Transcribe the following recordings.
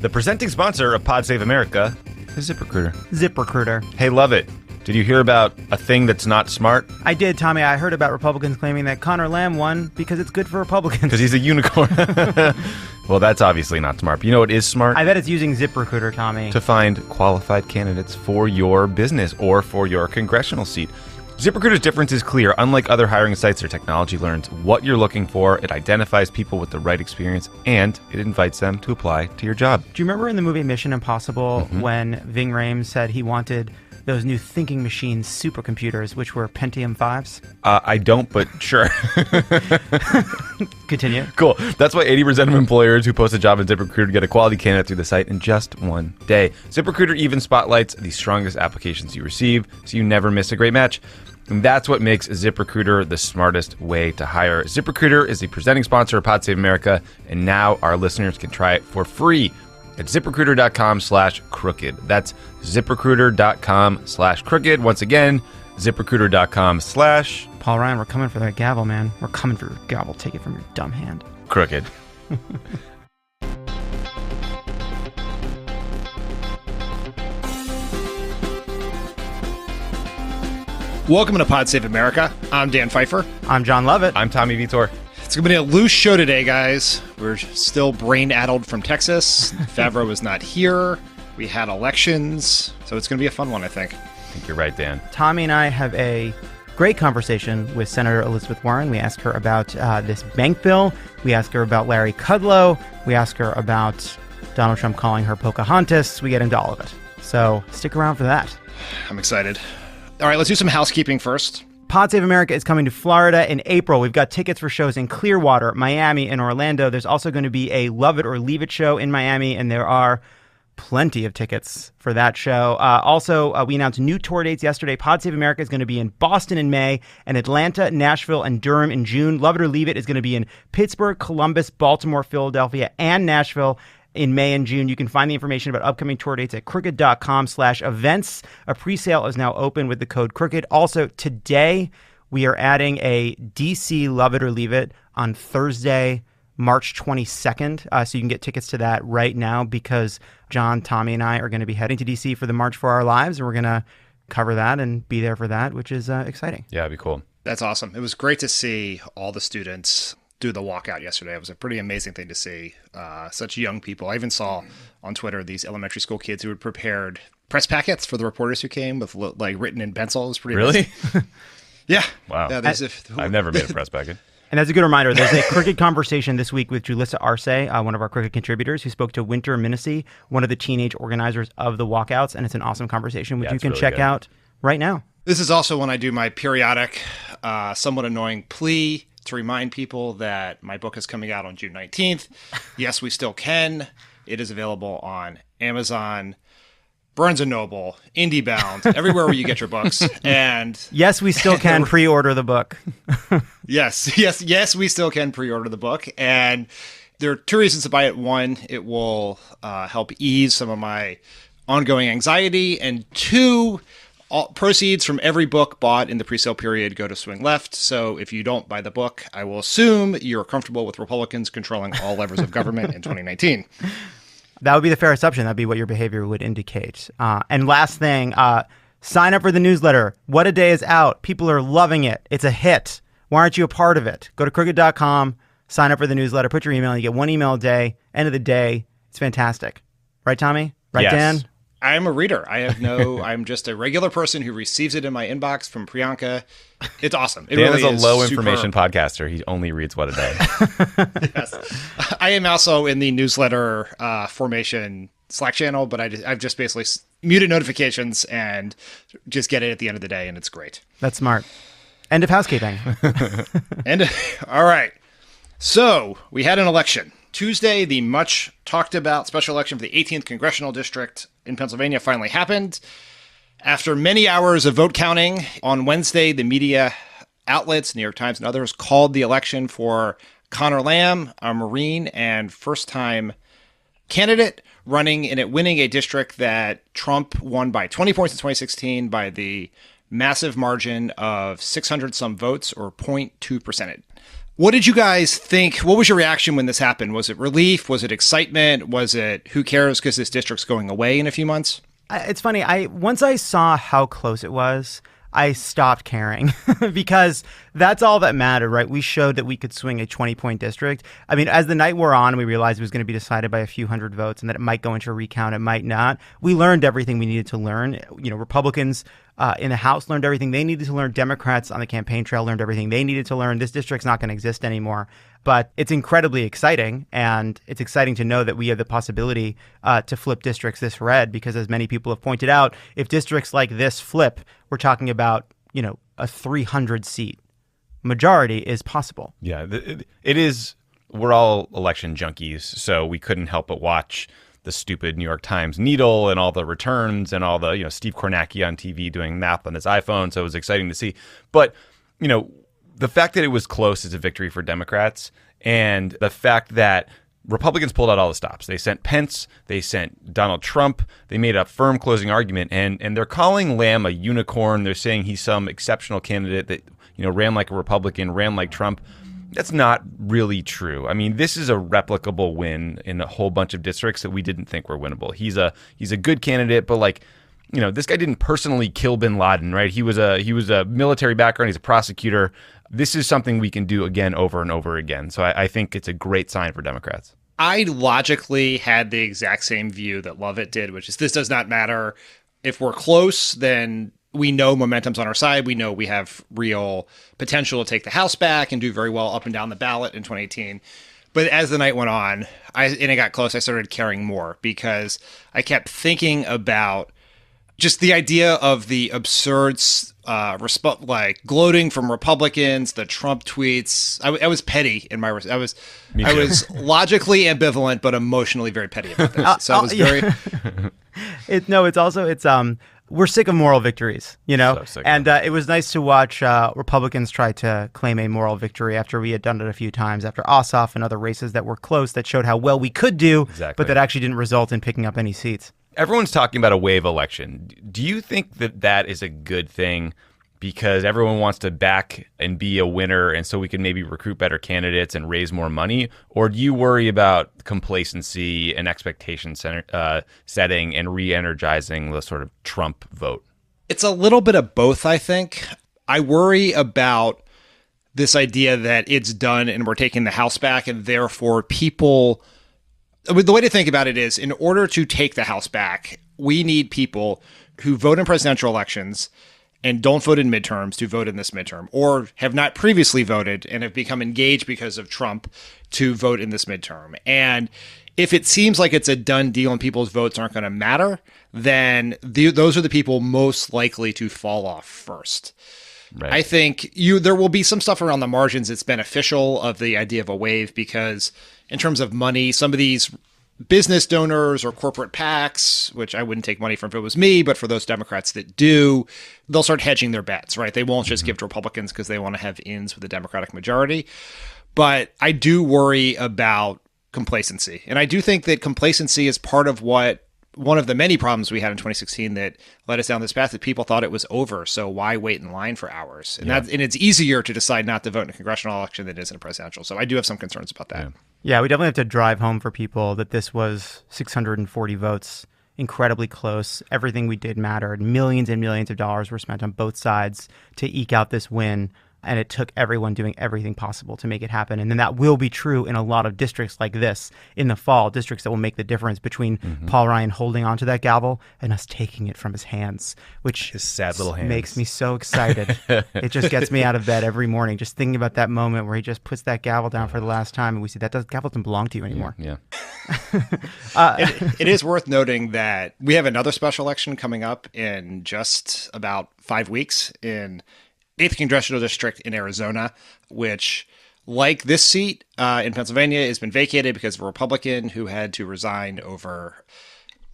The presenting sponsor of Pod Save America is ZipRecruiter. ZipRecruiter. Hey, Lovett, did you hear about a thing that's not smart? I did, Tommy. I heard about Republicans claiming that Conor Lamb won because it's good for Republicans. Because he's a unicorn. Well, that's obviously not smart. But you know what is smart? I bet it's using ZipRecruiter, Tommy. To find qualified candidates for your business or for your congressional seat. ZipRecruiter's difference is clear. Unlike other hiring sites, their technology learns what you're looking for, it identifies people with the right experience, and it invites them to apply to your job. Do you remember in the movie Mission Impossible when Ving Rhames said he wanted those new thinking machines supercomputers, which were Pentium 5s? I don't, but sure. Continue. Cool. That's why 80% of employers who post a job in ZipRecruiter get a quality candidate through the site in just one day. ZipRecruiter even spotlights the strongest applications you receive, so you never miss a great match. And that's what makes ZipRecruiter the smartest way to hire. ZipRecruiter is the presenting sponsor of Pod Save America, and now our listeners can try it for free at ZipRecruiter.com/crooked. That's ZipRecruiter.com/crooked. Once again, ZipRecruiter.com/ Paul Ryan, we're coming for that gavel, man. We're coming for your gavel. Take it from your dumb hand. crooked. Welcome to Pod Save America. I'm Dan Pfeiffer. I'm John Lovett. I'm Tommy Vitor. It's going to be a loose show today, guys. We're still brain-addled from Texas. Favreau was not here. We had elections. So it's going to be a fun one, I think. I think you're right, Dan. Tommy and I have a great conversation with Senator Elizabeth Warren. We ask her about this bank bill. We ask her about Larry Kudlow. We ask her about Donald Trump calling her Pocahontas. We get into all of it. So stick around for that. I'm excited. All right, let's do some housekeeping first. Pod Save America is coming to Florida in April. We've got tickets for shows in Clearwater, Miami, and Orlando. There's also going to be a Love It or Leave It show in Miami, and there are plenty of tickets for that show. Also, we announced new tour dates yesterday. Pod Save America is going to be in Boston in May, and Atlanta, Nashville, and Durham in June. Love It or Leave It is going to be in Pittsburgh, Columbus, Baltimore, Philadelphia, and Nashville in May and June. You can find the information about upcoming tour dates at crooked.com/events. A presale is now open with the code crooked. Also, today we are adding a DC Love It or Leave It on Thursday, March 22nd. So you can get tickets to that right now because John, Tommy, and I are going to be heading to DC for the March for Our Lives, and we're going to cover that and be there for that, which is exciting. Yeah, it'd be cool. That's awesome. It was great to see all the students do the walkout yesterday. It was a pretty amazing thing to see. Such young people. I even saw on Twitter these elementary school kids who had prepared press packets for the reporters who came with like written in pencil. It was pretty Really? Yeah. Wow. Yeah, I've never made a press packet. And that's a good reminder. There's a Crooked conversation this week with Julissa Arce, one of our Crooked contributors, who spoke to Winter Minissi, one of the teenage organizers of the walkouts. And it's an awesome conversation, which you can really check good. out right now. This is also when I do my periodic, somewhat annoying plea to remind people that my book is coming out on June 19th. Yes, we still can. It is available on Amazon, Barnes & Noble, IndieBound, everywhere where you get your books. And yes, we still can pre-order the book. Yes, we still can pre-order the book. And there are two reasons to buy it. One, it will help ease some of my ongoing anxiety. And two, all proceeds from every book bought in the pre-sale period go to Swing Left. So if you don't buy the book, I will assume you're comfortable with Republicans controlling all levers of government in 2019. That would be the fair assumption. That'd be what your behavior would indicate. And last thing, sign up for the newsletter. What a Day is out. People are loving it. It's a hit. Why aren't you a part of it? Go to crooked.com, sign up for the newsletter, put your email, you get one email a day, end of the day. It's fantastic. Right, Tommy? Right, Yes. Dan? I am a reader. I'm just a regular person who receives it in my inbox from Priyanka. It's awesome. It Dan really is a low superb. information podcaster. He only reads What a Day. Yes. I am also in the newsletter formation Slack channel, but I've just basically muted notifications and just get it at the end of the day, and it's great. That's smart. End of housekeeping. And all right. So we had an election. Tuesday, the much talked about special election for the 18th Congressional District in Pennsylvania finally happened. After many hours of vote counting, on Wednesday, the media outlets, New York Times and others, called the election for Conor Lamb, a Marine and first-time candidate, winning a district that Trump won by 20 points in 2016 by the massive margin of 600 some votes, or 0.2%. What did you guys think? What was your reaction when this happened? Was it relief? Was it excitement? Was it who cares because this district's going away in a few months? It's funny. Once I saw how close it was, I stopped caring because that's all that mattered, right? We showed that we could swing a 20-point district. I mean, as the night wore on, we realized it was going to be decided by a few hundred votes and that it might go into a recount, it might not. We learned everything we needed to learn. Republicans in the House learned everything they needed to learn. Democrats on the campaign trail learned everything they needed to learn. This district's not going to exist anymore. But it's incredibly exciting, and it's exciting to know that we have the possibility to flip districts this red, because as many people have pointed out, if districts like this flip, we're talking about, a 300-seat majority is possible. Yeah, it is. We're all election junkies, so we couldn't help but watch the stupid New York Times needle and all the returns and all the, Steve Kornacki on TV doing math on his iPhone. So it was exciting to see. But, the fact that it was close is a victory for Democrats, and the fact that Republicans pulled out all the stops. They sent Pence, they sent Donald Trump, they made a firm closing argument, and they're calling Lamb a unicorn. They're saying he's some exceptional candidate that, ran like a Republican, ran like Trump. That's not really true. I mean, this is a replicable win in a whole bunch of districts that we didn't think were winnable. He's a good candidate, but this guy didn't personally kill bin Laden, right? He was a military background. He's a prosecutor. This is something we can do again over and over again. So I think it's a great sign for Democrats. I logically had the exact same view that Lovett did, which is this does not matter. If we're close, then we know momentum's on our side. We know we have real potential to take the House back and do very well up and down the ballot in 2018. But as the night went on, and it got close, I started caring more because I kept thinking about just the idea of the absurd gloating from Republicans, the Trump tweets. I was petty in my I was logically ambivalent but emotionally very petty about this. So I was very we're sick of moral victories, So sick. And it was nice to watch Republicans try to claim a moral victory after we had done it a few times, after Ossoff and other races that were close that showed how well we could do, Exactly. but that actually didn't result in picking up any seats. Everyone's talking about a wave election. Do you think that is a good thing because everyone wants to back and be a winner and so we can maybe recruit better candidates and raise more money? Or do you worry about complacency and expectation setting and re-energizing the sort of Trump vote? It's a little bit of both, I think. I worry about this idea that it's done and we're taking the House back, and therefore people... The way to think about it is, in order to take the House back, we need people who vote in presidential elections and don't vote in midterms to vote in this midterm, or have not previously voted and have become engaged because of Trump to vote in this midterm. And if it seems like it's a done deal and people's votes aren't going to matter, then those are the people most likely to fall off first. Right. I think there will be some stuff around the margins that's beneficial of the idea of a wave, because in terms of money, some of these business donors or corporate PACs, which I wouldn't take money from if it was me, but for those Democrats that do, they'll start hedging their bets, right? They won't just give to Republicans because they want to have ins with the Democratic majority. But I do worry about complacency. And I do think that complacency is part of one of the many problems we had in 2016 that led us down this path, that people thought it was over. So why wait in line for hours? And and it's easier to decide not to vote in a congressional election than it is in a presidential. So I do have some concerns about that. Yeah, we definitely have to drive home for people that this was 640 votes, incredibly close. Everything we did mattered. Millions and millions of dollars were spent on both sides to eke out this win. And it took everyone doing everything possible to make it happen. And then that will be true in a lot of districts like this in the fall, districts that will make the difference between Paul Ryan holding onto that gavel and us taking it from his hands, which his sad little hands makes me so excited. It just gets me out of bed every morning, just thinking about that moment where he just puts that gavel down for the last time. And we see that gavel doesn't belong to you anymore. Yeah. It is worth noting that we have another special election coming up in just about 5 weeks in 8th Congressional District in Arizona, which, like this seat in Pennsylvania, has been vacated because of a Republican who had to resign over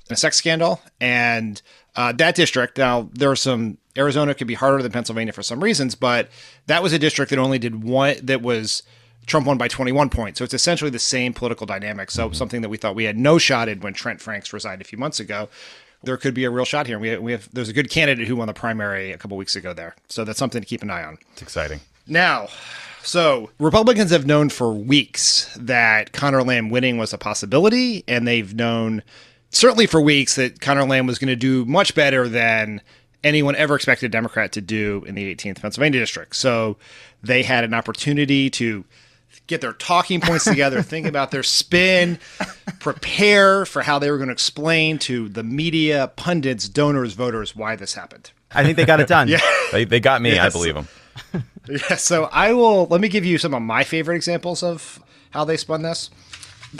a sex scandal. And that district, now there are some, Arizona could be harder than Pennsylvania for some reasons, but that was a district that only did one, that was Trump won by 21 points. So it's essentially the same political dynamic. So something that we thought we had no shot in when Trent Franks resigned a few months ago, there could be a real shot here. There's a good candidate who won the primary a couple weeks ago there. So that's something to keep an eye on. It's exciting. Now, so Republicans have known for weeks that Conor Lamb winning was a possibility, and they've known certainly for weeks that Conor Lamb was going to do much better than anyone ever expected a Democrat to do in the 18th Pennsylvania district. So they had an opportunity to get their talking points together, think about their spin, prepare for how they were going to explain to the media, pundits, donors, voters why this happened. I think they got it done. Yeah. They got me. Yes. I believe them. Yeah, so let me give you some of my favorite examples of how they spun this.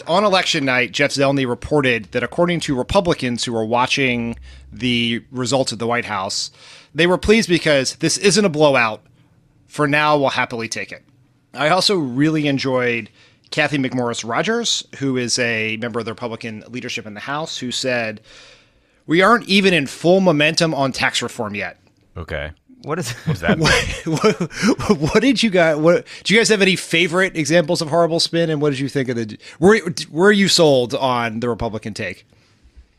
On election night, Jeff Zeleny reported that according to Republicans who were watching the results of the White House, they were pleased because this isn't a blowout. For now, we'll happily take it. I also really enjoyed Kathy McMorris Rogers, who is a member of the Republican leadership in the House, who said, "We aren't even in full momentum on tax reform yet." Okay. What's that? What did you guys? Do you guys have any favorite examples of horrible spin? And what did you think of the? Were you sold on the Republican take?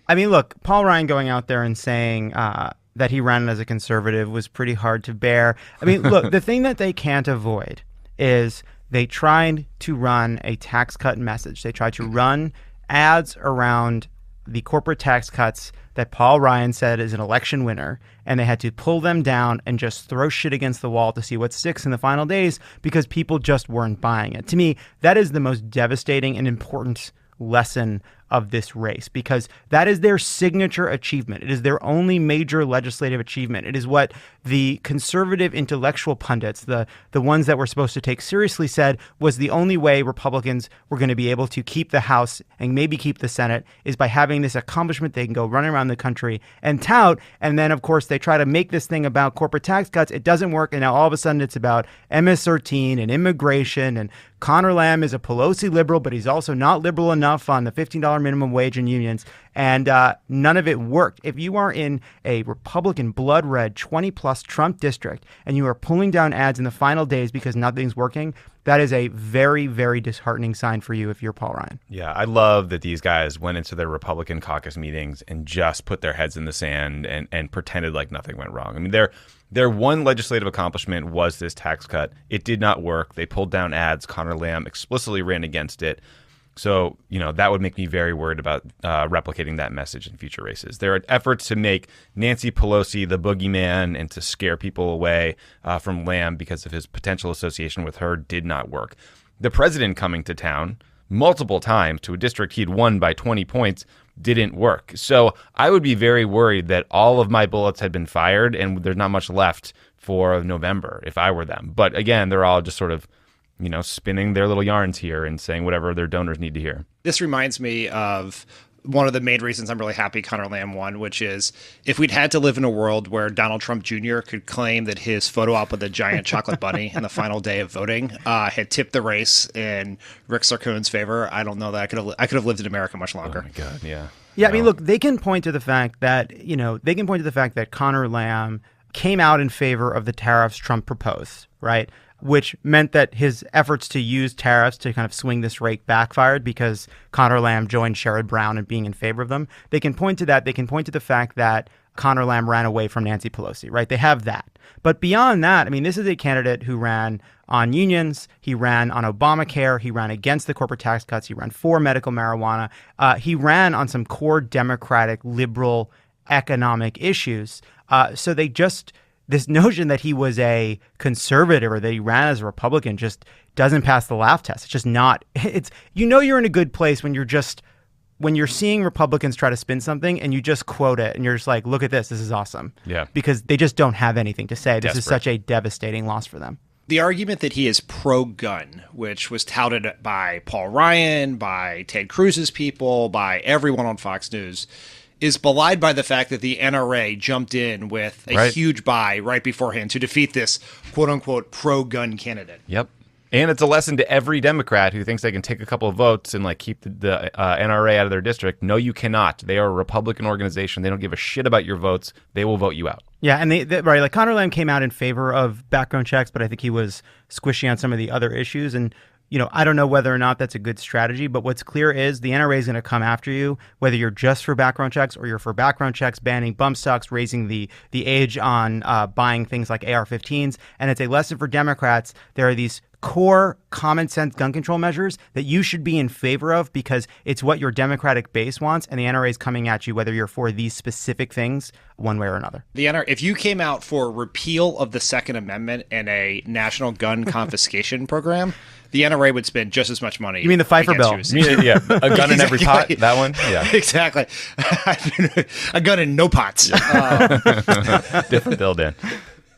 I mean, look, Paul Ryan going out there and saying that he ran as a conservative was pretty hard to bear. I mean, look, the thing that they can't avoid is they tried to run a tax cut message. They tried to run ads around the corporate tax cuts that Paul Ryan said is an election winner, and they had to pull them down and just throw shit against the wall to see what sticks in the final days because people just weren't buying it. To me, that is the most devastating and important lesson of this race, because that is their signature achievement. It is their only major legislative achievement. It is what the conservative intellectual pundits, the ones that we're supposed to take seriously, said was the only way Republicans were going to be able to keep the House and maybe keep the Senate, is by having this accomplishment they can go running around the country and tout. And then, of course, they try to make this thing about corporate tax cuts. It doesn't work. And now all of a sudden it's about MS-13 and immigration, and Conor Lamb is a Pelosi liberal, but he's also not liberal enough on the $15 minimum wage and unions. And none of it worked. If you are in a Republican blood red 20-plus Trump district and you are pulling down ads in the final days because nothing's working, that is a very, very disheartening sign for you if you're Paul Ryan. Yeah, I love that these guys went into their Republican caucus meetings and just put their heads in the sand and pretended like nothing went wrong. I mean, their one legislative accomplishment was this tax cut. It did not work. They pulled down ads. Conor Lamb explicitly ran against it. So, that would make me very worried about replicating that message in future races. There are efforts to make Nancy Pelosi the boogeyman and to scare people away from Lamb because of his potential association with her did not work. The president coming to town multiple times to a district he'd won by 20 points didn't work. So I would be very worried that all of my bullets had been fired and there's not much left for November if I were them. But again, they're all just sort of spinning their little yarns here and saying whatever their donors need to hear. This reminds me of one of the main reasons I'm really happy Conor Lamb won, which is if we'd had to live in a world where Donald Trump Jr. could claim that his photo op with a giant chocolate bunny in the final day of voting had tipped the race in Rick Sarkoon's favor, I don't know that I could have lived in America much longer. Oh my God, yeah. Yeah, I mean, look, they can point to the fact that, Conor Lamb came out in favor of the tariffs Trump proposed, right? Which meant that his efforts to use tariffs to kind of swing this rate backfired because Conor Lamb joined Sherrod Brown in being in favor of them. They can point to that. They can point to the fact that Conor Lamb ran away from Nancy Pelosi, right? They have that. But beyond that, I mean, this is a candidate who ran on unions. He ran on Obamacare. He ran against the corporate tax cuts. He ran for medical marijuana. He ran on some core Democratic liberal economic issues. So they just... This notion that he was a conservative or that he ran as a Republican just doesn't pass the laugh test. It's just not. You're in a good place when you're seeing Republicans try to spin something and you just quote it and you're just like, look at this. This is awesome. Yeah. Because they just don't have anything to say. This is Desperate. such a devastating loss for them. The argument that he is pro-gun, which was touted by Paul Ryan, by Ted Cruz's people, by everyone on Fox News, is belied by the fact that the NRA jumped in with a huge buy right beforehand to defeat this quote-unquote pro-gun candidate. Yep. And it's a lesson to every Democrat who thinks they can take a couple of votes and keep the NRA out of their district. No, you cannot. They are a Republican organization. They don't give a shit about your votes. They will vote you out. Yeah, and Conor Lamb came out in favor of background checks, but I think he was squishy on some of the other issues. And I don't know whether or not that's a good strategy, but what's clear is the NRA is going to come after you, whether you're just for background checks or you're for background checks, banning bump stocks, raising the age on buying things like AR-15s. And it's a lesson for Democrats. There are these core common sense gun control measures that you should be in favor of because it's what your Democratic base wants, and the NRA is coming at you whether you're for these specific things one way or another. The NRA, if you came out for repeal of the Second Amendment and a national gun confiscation program, the NRA would spend just as much money. You mean the Pfeiffer bill? Yeah, a gun in every pot, that one? Yeah. Exactly. A gun in no pots. Different bill, Dan.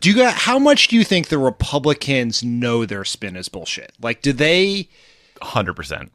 How much do you think the Republicans know their spin is bullshit? Like, do they? 100%.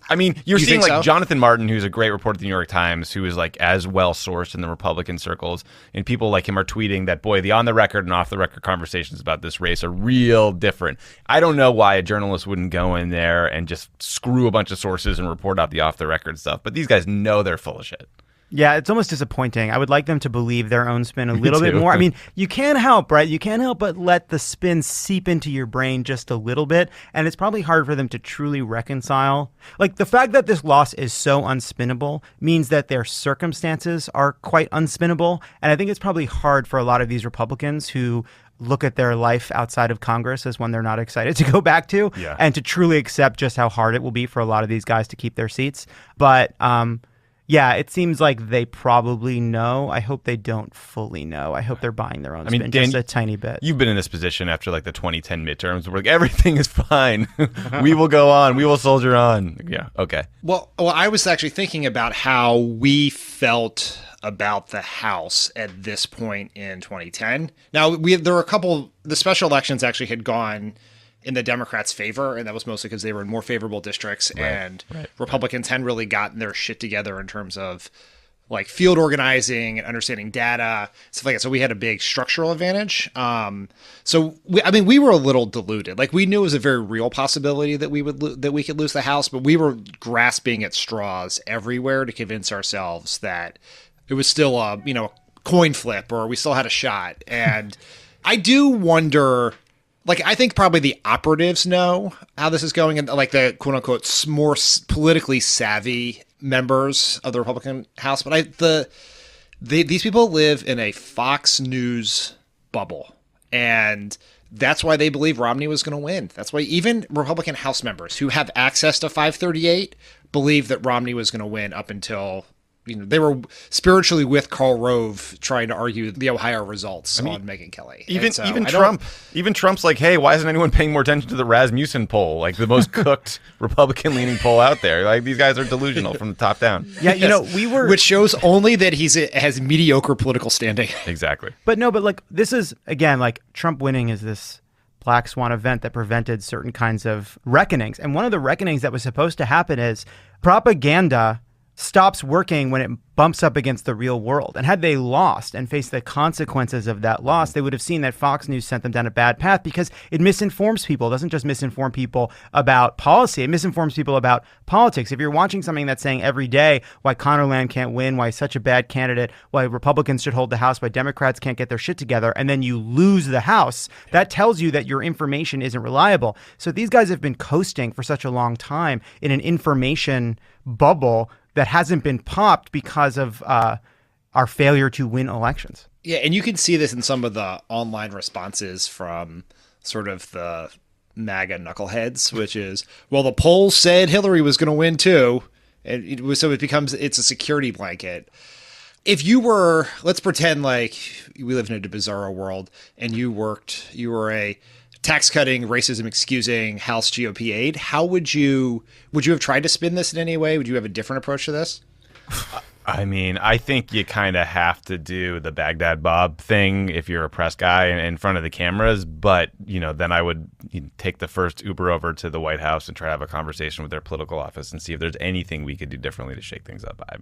I mean, you're You seeing think like so? Jonathan Martin, who's a great reporter at the New York Times, who is like as well sourced in the Republican circles, and people like him are tweeting that, boy, the on the record and off the record conversations about this race are real different. I don't know why a journalist wouldn't go in there and just screw a bunch of sources and report out the off the record stuff, but these guys know they're full of shit. Yeah, it's almost disappointing. I would like them to believe their own spin a little bit too. more. I mean, you can't help, right? You can't help but let the spin seep into your brain just a little bit. And it's probably hard for them to truly reconcile. Like, the fact that this loss is so unspinnable means that their circumstances are quite unspinnable. And I think it's probably hard for a lot of these Republicans who look at their life outside of Congress as one they're not excited to go back to, and to truly accept just how hard it will be for a lot of these guys to keep their seats. But, yeah, it seems like they probably know. I hope they don't fully know. I hope they're buying their own spin Dan, just a tiny bit. You've been in this position after like the 2010 midterms where like everything is fine. We will go on. We will soldier on. Yeah, okay. Well, I was actually thinking about how we felt about the House at this point in 2010. Now, there were a couple. The special elections actually had gone in the Democrats' favor, and that was mostly because they were in more favorable districts, and Republicans hadn't really gotten their shit together in terms of like field organizing and understanding data, stuff like that. So we had a big structural advantage. We were a little deluded. Like, we knew it was a very real possibility that we could lose the House, but we were grasping at straws everywhere to convince ourselves that it was still a coin flip, or we still had a shot. And I do wonder. Like, I think probably the operatives know how this is going, and like the quote unquote more politically savvy members of the Republican House. But these people live in a Fox News bubble, and that's why they believe Romney was going to win. That's why even Republican House members who have access to 538 believe that Romney was going to win up until they were spiritually with Karl Rove trying to argue the Ohio results on Megyn Kelly. Even Trump's like, hey, why isn't anyone paying more attention to the Rasmussen poll? Like the most cooked Republican-leaning poll out there. Like, these guys are delusional from the top down. Yeah, which shows only that has mediocre political standing. Exactly. But like, this is, again, like, Trump winning is this black swan event that prevented certain kinds of reckonings. And one of the reckonings that was supposed to happen is propaganda stops working when it bumps up against the real world. And had they lost and faced the consequences of that loss, they would have seen that Fox News sent them down a bad path because it misinforms people. It doesn't just misinform people about policy. It misinforms people about politics. If you're watching something that's saying every day why Connerland can't win, why he's such a bad candidate, why Republicans should hold the House, why Democrats can't get their shit together, and then you lose the House, that tells you that your information isn't reliable. So these guys have been coasting for such a long time in an information bubble that hasn't been popped because of our failure to win elections. Yeah, and you can see this in some of the online responses from sort of the MAGA knuckleheads, which is, well, the polls said Hillary was going to win too. And it's a security blanket. If you were, let's pretend like we live in a bizarro world and you were a tax-cutting, racism-excusing House GOP aide, how would you have tried to spin this in any way? Would you have a different approach to this? I mean, I think you kind of have to do the Baghdad Bob thing if you're a press guy in front of the cameras. But, then I would take the first Uber over to the White House and try to have a conversation with their political office and see if there's anything we could do differently to shake things up. I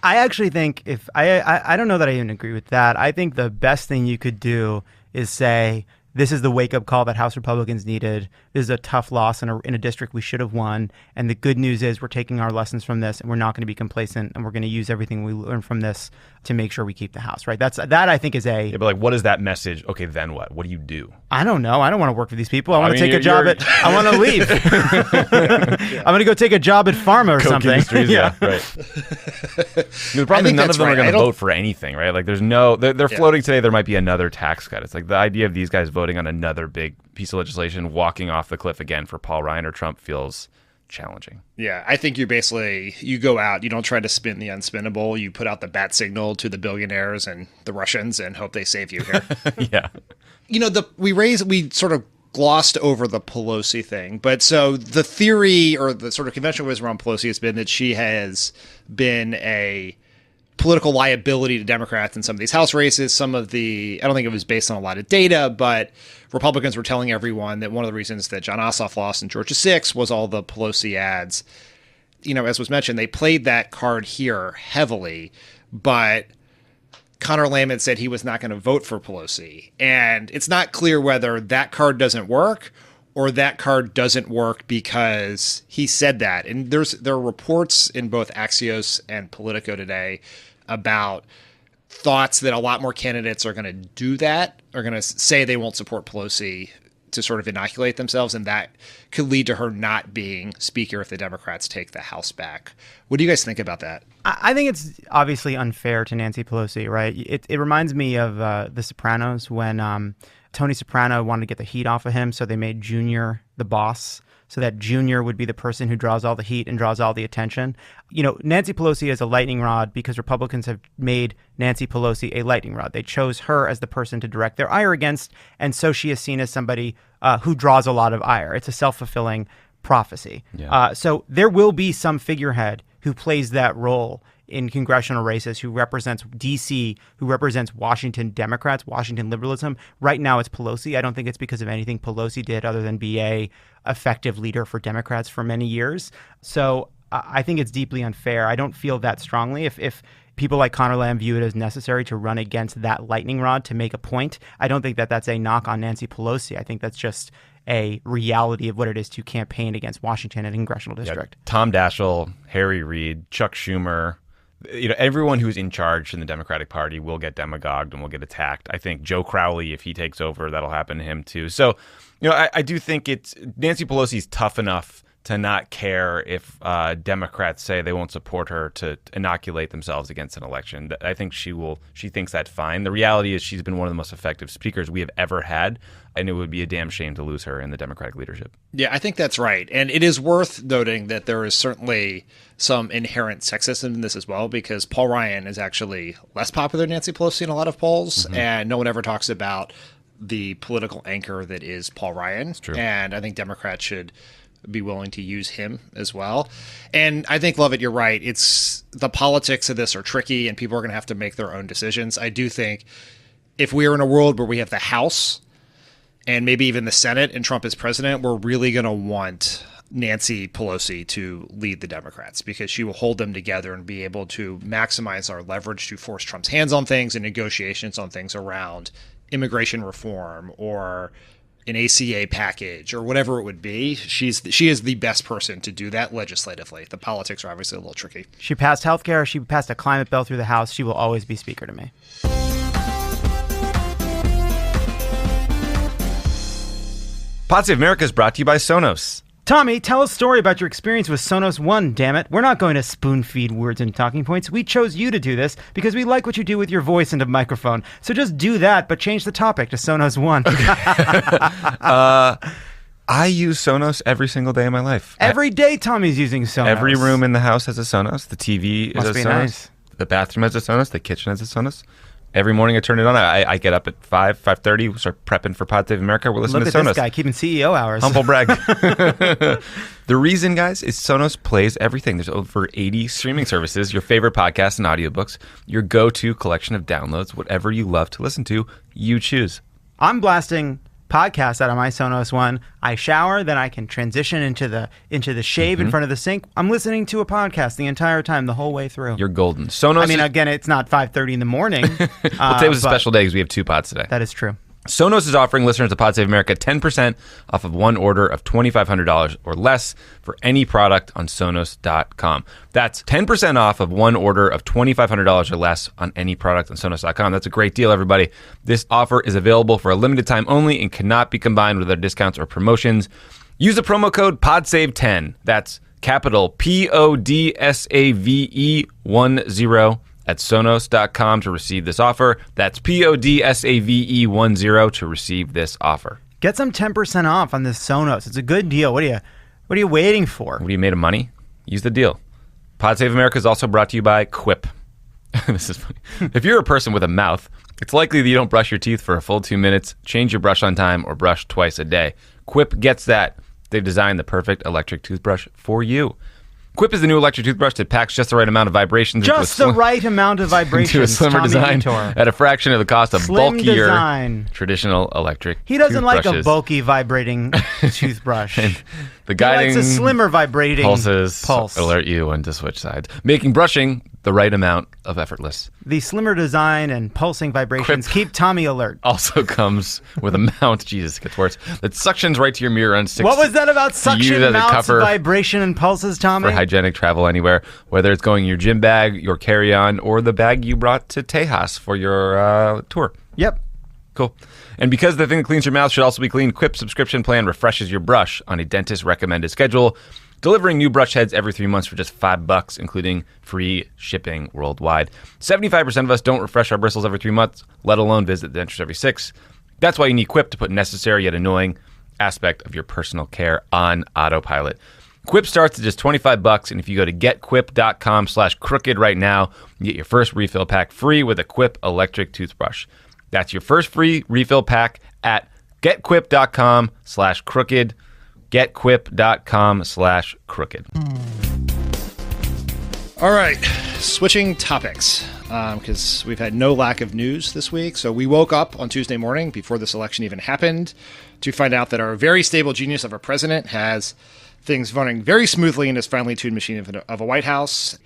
actually think I don't know that I even agree with that. I think the best thing you could do is say, this is the wake-up call that House Republicans needed. This is a tough loss in a district we should have won. And the good news is we're taking our lessons from this, and we're not going to be complacent, and we're going to use everything we learn from this to make sure we keep the House, right? That I think is a... Yeah, but like, what is that message? Okay, then what? What do you do? I don't know. I don't want to work for these people. I want to take a job at... I want to leave. I'm going to go take a job at Pharma or Coke something. Industries, yeah, right. The problem is none of them are going to vote for anything, right? Like, there's no... They're floating today there might be another tax cut. It's like the idea of these guys voting on another big piece of legislation, walking off the cliff again for Paul Ryan or Trump feels challenging. Yeah, I think you go out, you don't try to spin the unspinnable, you put out the bat signal to the billionaires and the Russians and hope they save you here. Yeah. You know, we sort of glossed over the Pelosi thing, but so the theory or the sort of conventional wisdom around Pelosi has been that she has been a political liability to Democrats in some of these House races. I don't think it was based on a lot of data, but Republicans were telling everyone that one of the reasons that John Ossoff lost in Georgia 6 was all the Pelosi ads. You know, as was mentioned, they played that card here heavily, but Conor Lamont said he was not going to vote for Pelosi. And it's not clear whether that card doesn't work or that card doesn't work because he said that. And there are reports in both Axios and Politico today about thoughts that a lot more candidates are going to do that, are going to say they won't support Pelosi to sort of inoculate themselves, and that could lead to her not being speaker if the Democrats take the House back. What do you guys think about that? I think it's obviously unfair to Nancy Pelosi, right? It reminds me of The Sopranos when Tony Soprano wanted to get the heat off of him, so they made Junior the boss, so that Junior would be the person who draws all the heat and draws all the attention. You know, Nancy Pelosi is a lightning rod because Republicans have made Nancy Pelosi a lightning rod. They chose her as the person to direct their ire against, and so she is seen as somebody who draws a lot of ire. It's a self-fulfilling prophecy. Yeah. So there will be some figurehead who plays that role in congressional races, who represents D.C., who represents Washington Democrats, Washington liberalism. Right now it's Pelosi. I don't think it's because of anything Pelosi did other than be a effective leader for Democrats for many years. So I think it's deeply unfair. I don't feel that strongly. If people like Conor Lamb view it as necessary to run against that lightning rod to make a point, I don't think that that's a knock on Nancy Pelosi. I think that's just a reality of what it is to campaign against Washington and congressional district. Yeah, Tom Daschle, Harry Reid, Chuck Schumer, you know, everyone who's in charge in the Democratic Party will get demagogued and will get attacked. I think Joe Crowley, if he takes over, that'll happen to him too. So, you know, I do think Nancy Pelosi's tough enough to not care if Democrats say they won't support her to inoculate themselves against an election. I think she thinks that's fine. The reality is she's been one of the most effective speakers we have ever had, and it would be a damn shame to lose her in the Democratic leadership. Yeah, I think that's right. And it is worth noting that there is certainly some inherent sexism in this as well, because Paul Ryan is actually less popular than Nancy Pelosi in a lot of polls, and no one ever talks about the political anchor that is Paul Ryan. That's true. And I think Democrats should be willing to use him as well. And I think, Lovett, you're right. It's the politics of this are tricky and people are going to have to make their own decisions. I do think if we are in a world where we have the House and maybe even the Senate and Trump is president, we're really going to want Nancy Pelosi to lead the Democrats because she will hold them together and be able to maximize our leverage to force Trump's hands on things and negotiations on things around immigration reform or an ACA package or whatever it would be. She is the best person to do that legislatively. The politics are obviously a little tricky. She passed healthcare. She passed a climate bill through the House. She will always be speaker to me. Pod Save America is brought to you by Sonos. Tommy, tell us a story about your experience with Sonos One, damn it. We're not going to spoon-feed words and talking points. We chose you to do this because we like what you do with your voice into microphone. So just do that, but change the topic to Sonos One. I use Sonos every single day of my life. Every day Tommy's using Sonos. Every room in the house has a Sonos. The TV is a Sonos. Nice. The bathroom has a Sonos. The kitchen has a Sonos. Every morning I turn it on. I get up at 5:30, start prepping for Pod Save America. We're listening to Sonos. Look at this guy, keeping CEO hours. Humble brag. The reason, guys, is Sonos plays everything. There's over 80 streaming services, your favorite podcasts and audiobooks, your go-to collection of downloads, whatever you love to listen to, you choose. I'm blasting podcasts out of my Sonos One. I shower, then I can transition into the shave in front of the sink. I'm listening to a podcast the entire time, the whole way through. You're golden. Sonos. I mean, again, it's not 5:30 in the morning. Well, today was a special day because we have 2 pods today. That is true. Sonos is offering listeners of Pod Save America 10% off of one order of $2,500 or less for any product on Sonos.com. That's 10% off of one order of $2,500 or less on any product on Sonos.com. That's a great deal, everybody. This offer is available for a limited time only and cannot be combined with other discounts or promotions. Use the promo code PODSAVE10. That's capital PODSAVE10 at Sonos.com to receive this offer. That's PODSAVE10 to receive this offer. Get some 10% off on this Sonos. It's a good deal. What are you waiting for? What are you made of money? Use the deal. Pod Save America is also brought to you by Quip. This is funny. If you're a person with a mouth, it's likely that you don't brush your teeth for a full 2 minutes, change your brush on time, or brush twice a day. Quip gets that. They've designed the perfect electric toothbrush for you. Quip is the new electric toothbrush that packs just the right amount of vibrations just the right amount of vibrations. Into a slimmer design at a fraction of the cost of bulkier traditional electric He doesn't like toothbrushes. a bulky vibrating toothbrush. And the guiding he likes a slimmer vibrating pulse alert you when to switch sides, making brushing the right amount of effortless. The slimmer design and pulsing vibrations keep Tommy alert. Also comes with a mount, Jesus, it gets worse, that suctions right to your mirror and sticks. What was that about suction mounts, vibration, and pulses, Tommy? For hygienic travel anywhere, whether it's going in your gym bag, your carry-on, or the bag you brought to Tejas for your tour. Yep. Cool. And because the thing that cleans your mouth should also be clean, Quip's subscription plan refreshes your brush on a dentist-recommended schedule, delivering new brush heads every 3 months for just $5, including free shipping worldwide. 75% of us don't refresh our bristles every 3 months, let alone visit the dentist every 6. That's why you need Quip to put necessary yet annoying aspect of your personal care on autopilot. Quip starts at just $25, and if you go to getquip.com/crooked right now, you get your first refill pack free with a Quip electric toothbrush. That's your first free refill pack at getquip.com/crooked. getquip.com/crooked. All right, switching topics, because we've had no lack of news this week. So we woke up on Tuesday morning before this election even happened to find out that our very stable genius of a president has things running very smoothly in his finely tuned machine of a White House,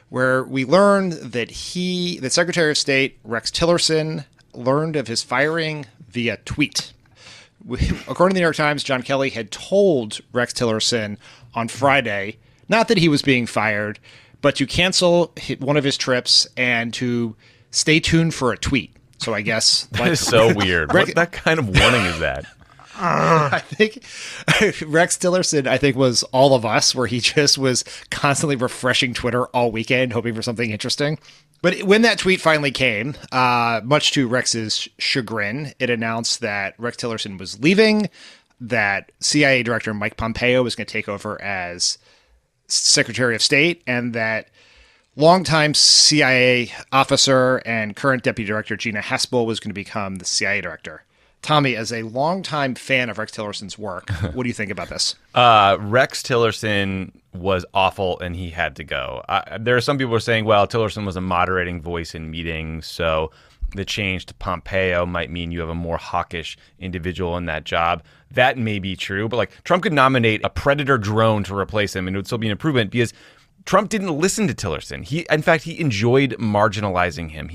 where we learned that the Secretary of State, Rex Tillerson, learned of his firing via tweet. According to the New York Times, John Kelly had told Rex Tillerson on Friday, not that he was being fired, but to cancel one of his trips and to stay tuned for a tweet. So I guess that is so weird. What kind of warning is that? I think Rex Tillerson, was all of us, where he just was constantly refreshing Twitter all weekend, hoping for something interesting. But when that tweet finally came, much to Rex's chagrin, it announced that Rex Tillerson was leaving, that CIA Director Mike Pompeo was going to take over as Secretary of State, and that longtime CIA officer and current Deputy Director Gina Haspel was going to become the CIA Director. Tommy, as a longtime fan of Rex Tillerson's work, what do you think about this? Rex Tillerson was awful, and he had to go. There are some people who are saying, well, Tillerson was a moderating voice in meetings, so the change to Pompeo might mean you have a more hawkish individual in that job. That may be true, but Trump could nominate a Predator drone to replace him, and it would still be an improvement because Trump didn't listen to Tillerson. In fact, he enjoyed marginalizing him.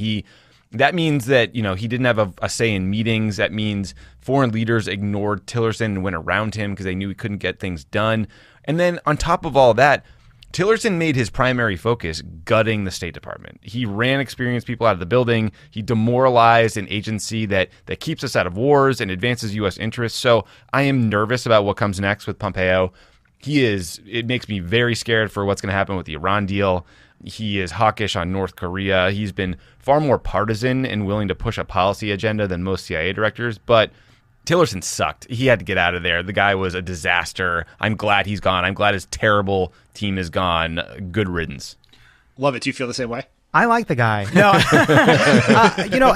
That means that, he didn't have a say in meetings. That means foreign leaders ignored Tillerson and went around him because they knew he couldn't get things done. And then on top of all that, Tillerson made his primary focus gutting the State Department. He ran experienced people out of the building. He demoralized an agency that keeps us out of wars and advances U.S. interests. So I am nervous about what comes next with Pompeo. It makes me very scared for what's going to happen with the Iran deal. He is hawkish on North Korea. He's been far more partisan and willing to push a policy agenda than most CIA directors. But Tillerson sucked. He had to get out of there. The guy was a disaster. I'm glad he's gone. I'm glad his terrible team is gone. Good riddance. Love it. Do you feel the same way? I like the guy. No,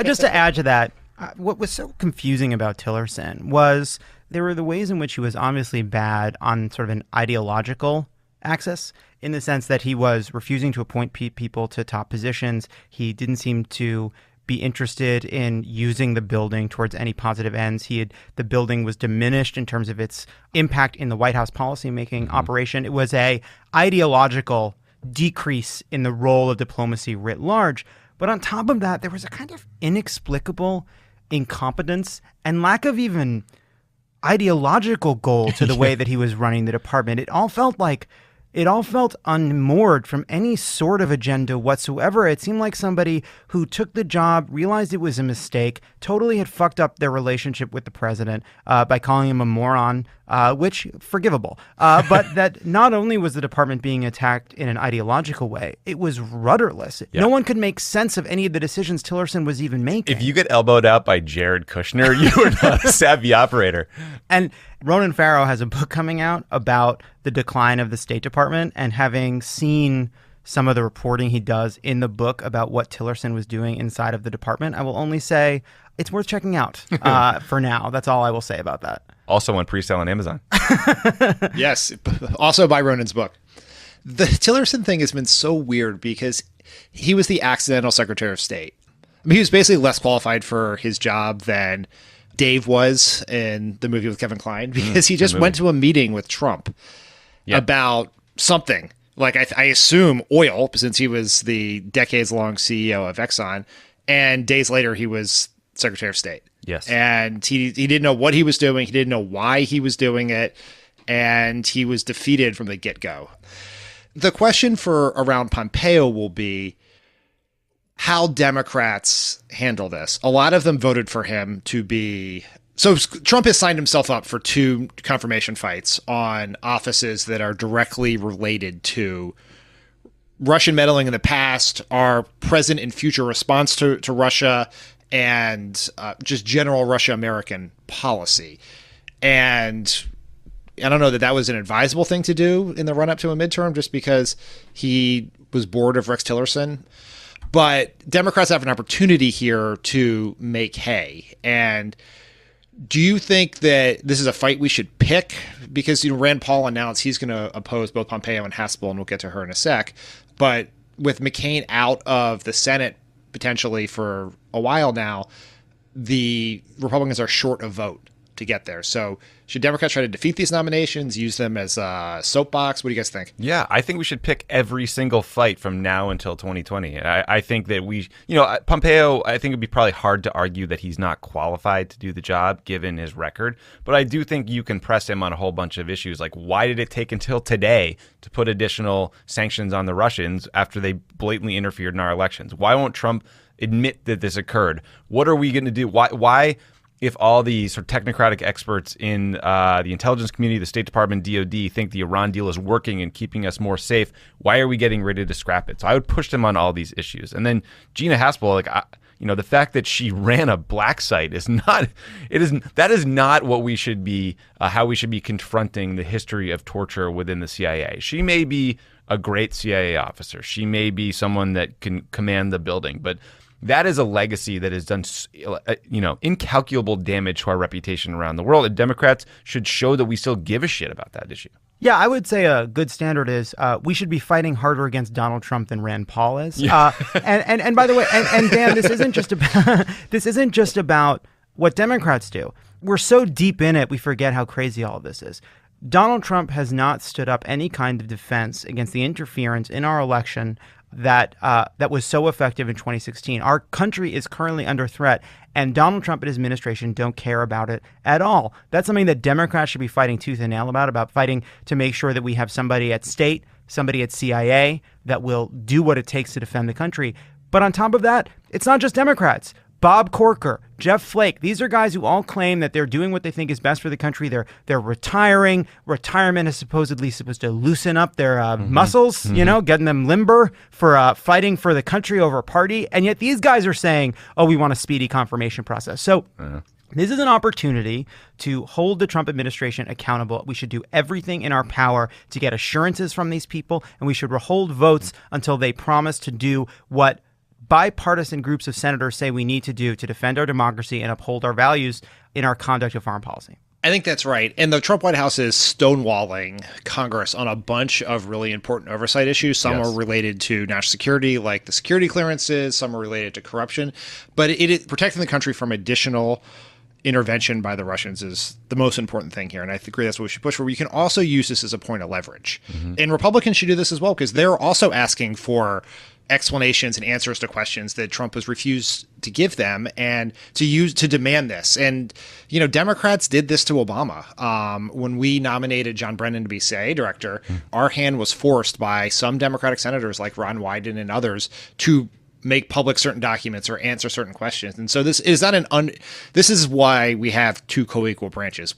just to add to that, what was so confusing about Tillerson was there were the ways in which he was obviously bad on sort of an ideological axis, in the sense that he was refusing to appoint people to top positions. He didn't seem to be interested in using the building towards any positive ends. The building was diminished in terms of its impact in the White House policymaking operation. It was a ideological decrease in the role of diplomacy writ large. But on top of that, there was a kind of inexplicable incompetence and lack of even ideological goal to the way that he was running the department. It all felt unmoored from any sort of agenda whatsoever. It seemed like somebody who took the job, realized it was a mistake, totally had fucked up their relationship with the president by calling him a moron, which forgivable. But that not only was the department being attacked in an ideological way, it was rudderless. Yeah. No one could make sense of any of the decisions Tillerson was even making. If you get elbowed out by Jared Kushner, you are not a savvy operator. And Ronan Farrow has a book coming out about the decline of the State Department, and having seen some of the reporting he does in the book about what Tillerson was doing inside of the department, I will only say it's worth checking out for now. That's all I will say about that. Also on pre-sale on Amazon. Yes, also by Ronan's book. The Tillerson thing has been so weird because he was the accidental Secretary of State. I mean, he was basically less qualified for his job than Dave was in the movie with Kevin Kline, because he just went to a meeting with Trump about something. Like, I assume oil, since he was the decades-long CEO of Exxon, and days later he was Secretary of State. Yes. And he didn't know what he was doing. He didn't know why he was doing it. And he was defeated from the get-go. The question for around Pompeo will be how Democrats handle this. A lot of them voted for him to be... So Trump has signed himself up for 2 confirmation fights on offices that are directly related to Russian meddling in the past, our present and future response to Russia, and just general Russia-American policy. And I don't know that was an advisable thing to do in the run-up to a midterm, just because he was bored of Rex Tillerson. But Democrats have an opportunity here to make hay. And do you think that this is a fight we should pick? Because Rand Paul announced he's going to oppose both Pompeo and Haspel, and we'll get to her in a sec. But with McCain out of the Senate potentially for a while now, the Republicans are short a vote to get there. So should Democrats try to defeat these nominations, use them as a soapbox? What do you guys think? Yeah, I think we should pick every single fight from now until 2020. I think that Pompeo, I think it'd be probably hard to argue that he's not qualified to do the job given his record. But I do think you can press him on a whole bunch of issues. Like, why did it take until today to put additional sanctions on the Russians after they blatantly interfered in our elections? Why won't Trump admit that this occurred? What are we going to do? Why, if all the sort of technocratic experts in the intelligence community, the State Department, DOD, think the Iran deal is working and keeping us more safe, why are we getting ready to scrap it? So I would push them on all these issues. And then Gina Haspel, the fact that she ran a black site that is not what we should be, how we should be confronting the history of torture within the CIA. She may be a great CIA officer. She may be someone that can command the building, but that is a legacy that has done, incalculable damage to our reputation around the world. And Democrats should show that we still give a shit about that issue. Yeah, I would say a good standard is we should be fighting harder against Donald Trump than Rand Paul is. Yeah. And by the way, and Dan, this isn't just about what Democrats do. We're so deep in it, we forget how crazy all of this is. Donald Trump has not stood up any kind of defense against the interference in our election that was so effective in 2016. Our country is currently under threat, and Donald Trump and his administration don't care about it at all. That's something that Democrats should be fighting tooth and nail about fighting to make sure that we have somebody at state, somebody at CIA that will do what it takes to defend the country. But on top of that, it's not just Democrats. Bob Corker, Jeff Flake, these are guys who all claim that they're doing what they think is best for the country. They're retiring. Retirement is supposed to loosen up their muscles, getting them limber for fighting for the country over a party. And yet these guys are saying, oh, we want a speedy confirmation process. So this is an opportunity to hold the Trump administration accountable. We should do everything in our power to get assurances from these people, and we should hold votes until they promise to do what bipartisan groups of senators say we need to do to defend our democracy and uphold our values in our conduct of foreign policy. I think that's right. And the Trump White House is stonewalling Congress on a bunch of really important oversight issues. Some are related to national security, like the security clearances. Some are related to corruption. But protecting the country from additional intervention by the Russians is the most important thing here. And I agree that's what we should push for. We can also use this as a point of leverage. And Republicans should do this as well, because they're also asking for explanations and answers to questions that Trump has refused to give them and to demand this. And, you know, Democrats did this to Obama. When we nominated John Brennan to be CIA director, our hand was forced by some Democratic senators like Ron Wyden and others to make public certain documents or answer certain questions. And so this is not this is why we have two co-equal branches.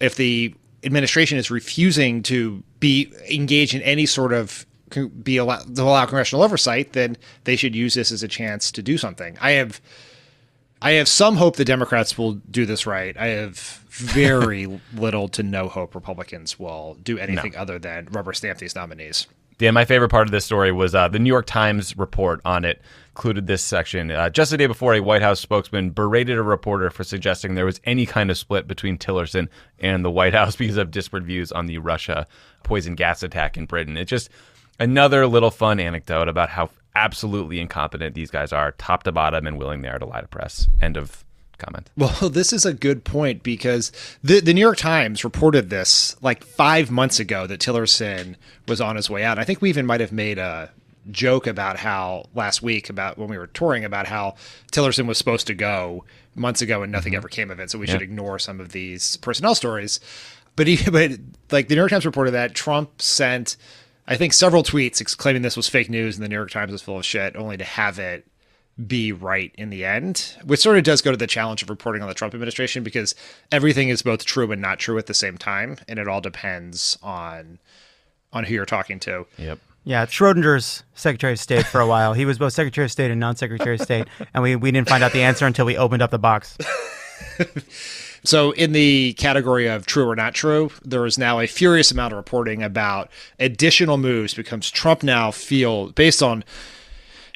If the administration is refusing to be engaged in any sort of to allow congressional oversight, then they should use this as a chance to do something. I have some hope the Democrats will do this right. I have very little to no hope Republicans will do anything other than rubber stamp these nominees. Dan, my favorite part of this story was the New York Times report on it included this section. Just the day before, a White House spokesman berated a reporter for suggesting there was any kind of split between Tillerson and the White House because of disparate views on the Russia poison gas attack in Britain. It's just another little fun anecdote about how absolutely incompetent these guys are, top to bottom, and willing they are to lie to press. End of comment. Well, this is a good point because the New York Times reported this like 5 months ago that Tillerson was on his way out. I think we even might have made a joke about how last week about when we were touring about how Tillerson was supposed to go months ago and nothing ever came of it. So we should ignore some of these personnel stories. But like the New York Times reported that Trump sent, I think, several tweets claiming this was fake news and the New York Times was full of shit, only to have it be right in the end, which sort of does go to the challenge of reporting on the Trump administration because everything is both true and not true at the same time, and it all depends on who you're talking to. Yep. Yeah, Schrodinger's Secretary of State for a while. He was both Secretary of State and non-Secretary of State, and we didn't find out the answer until we opened up the box. So in the category of true or not true, there is now a furious amount of reporting about additional moves because Trump now based on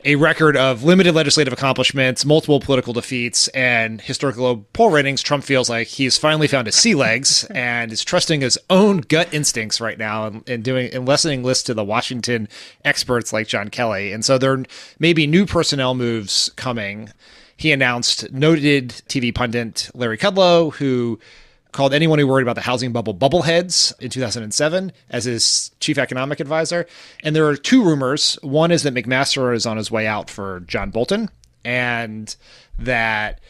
a record of limited legislative accomplishments, multiple political defeats, and historically low poll ratings, Trump feels like he's finally found his sea legs and is trusting his own gut instincts right now and lessening lists to the Washington experts like John Kelly. And so there may be new personnel moves coming. He announced noted TV pundit Larry Kudlow, who called anyone who worried about the housing bubble bubbleheads in 2007 as his chief economic advisor. And there are two rumors. One is that McMaster is on his way out for John Bolton, and that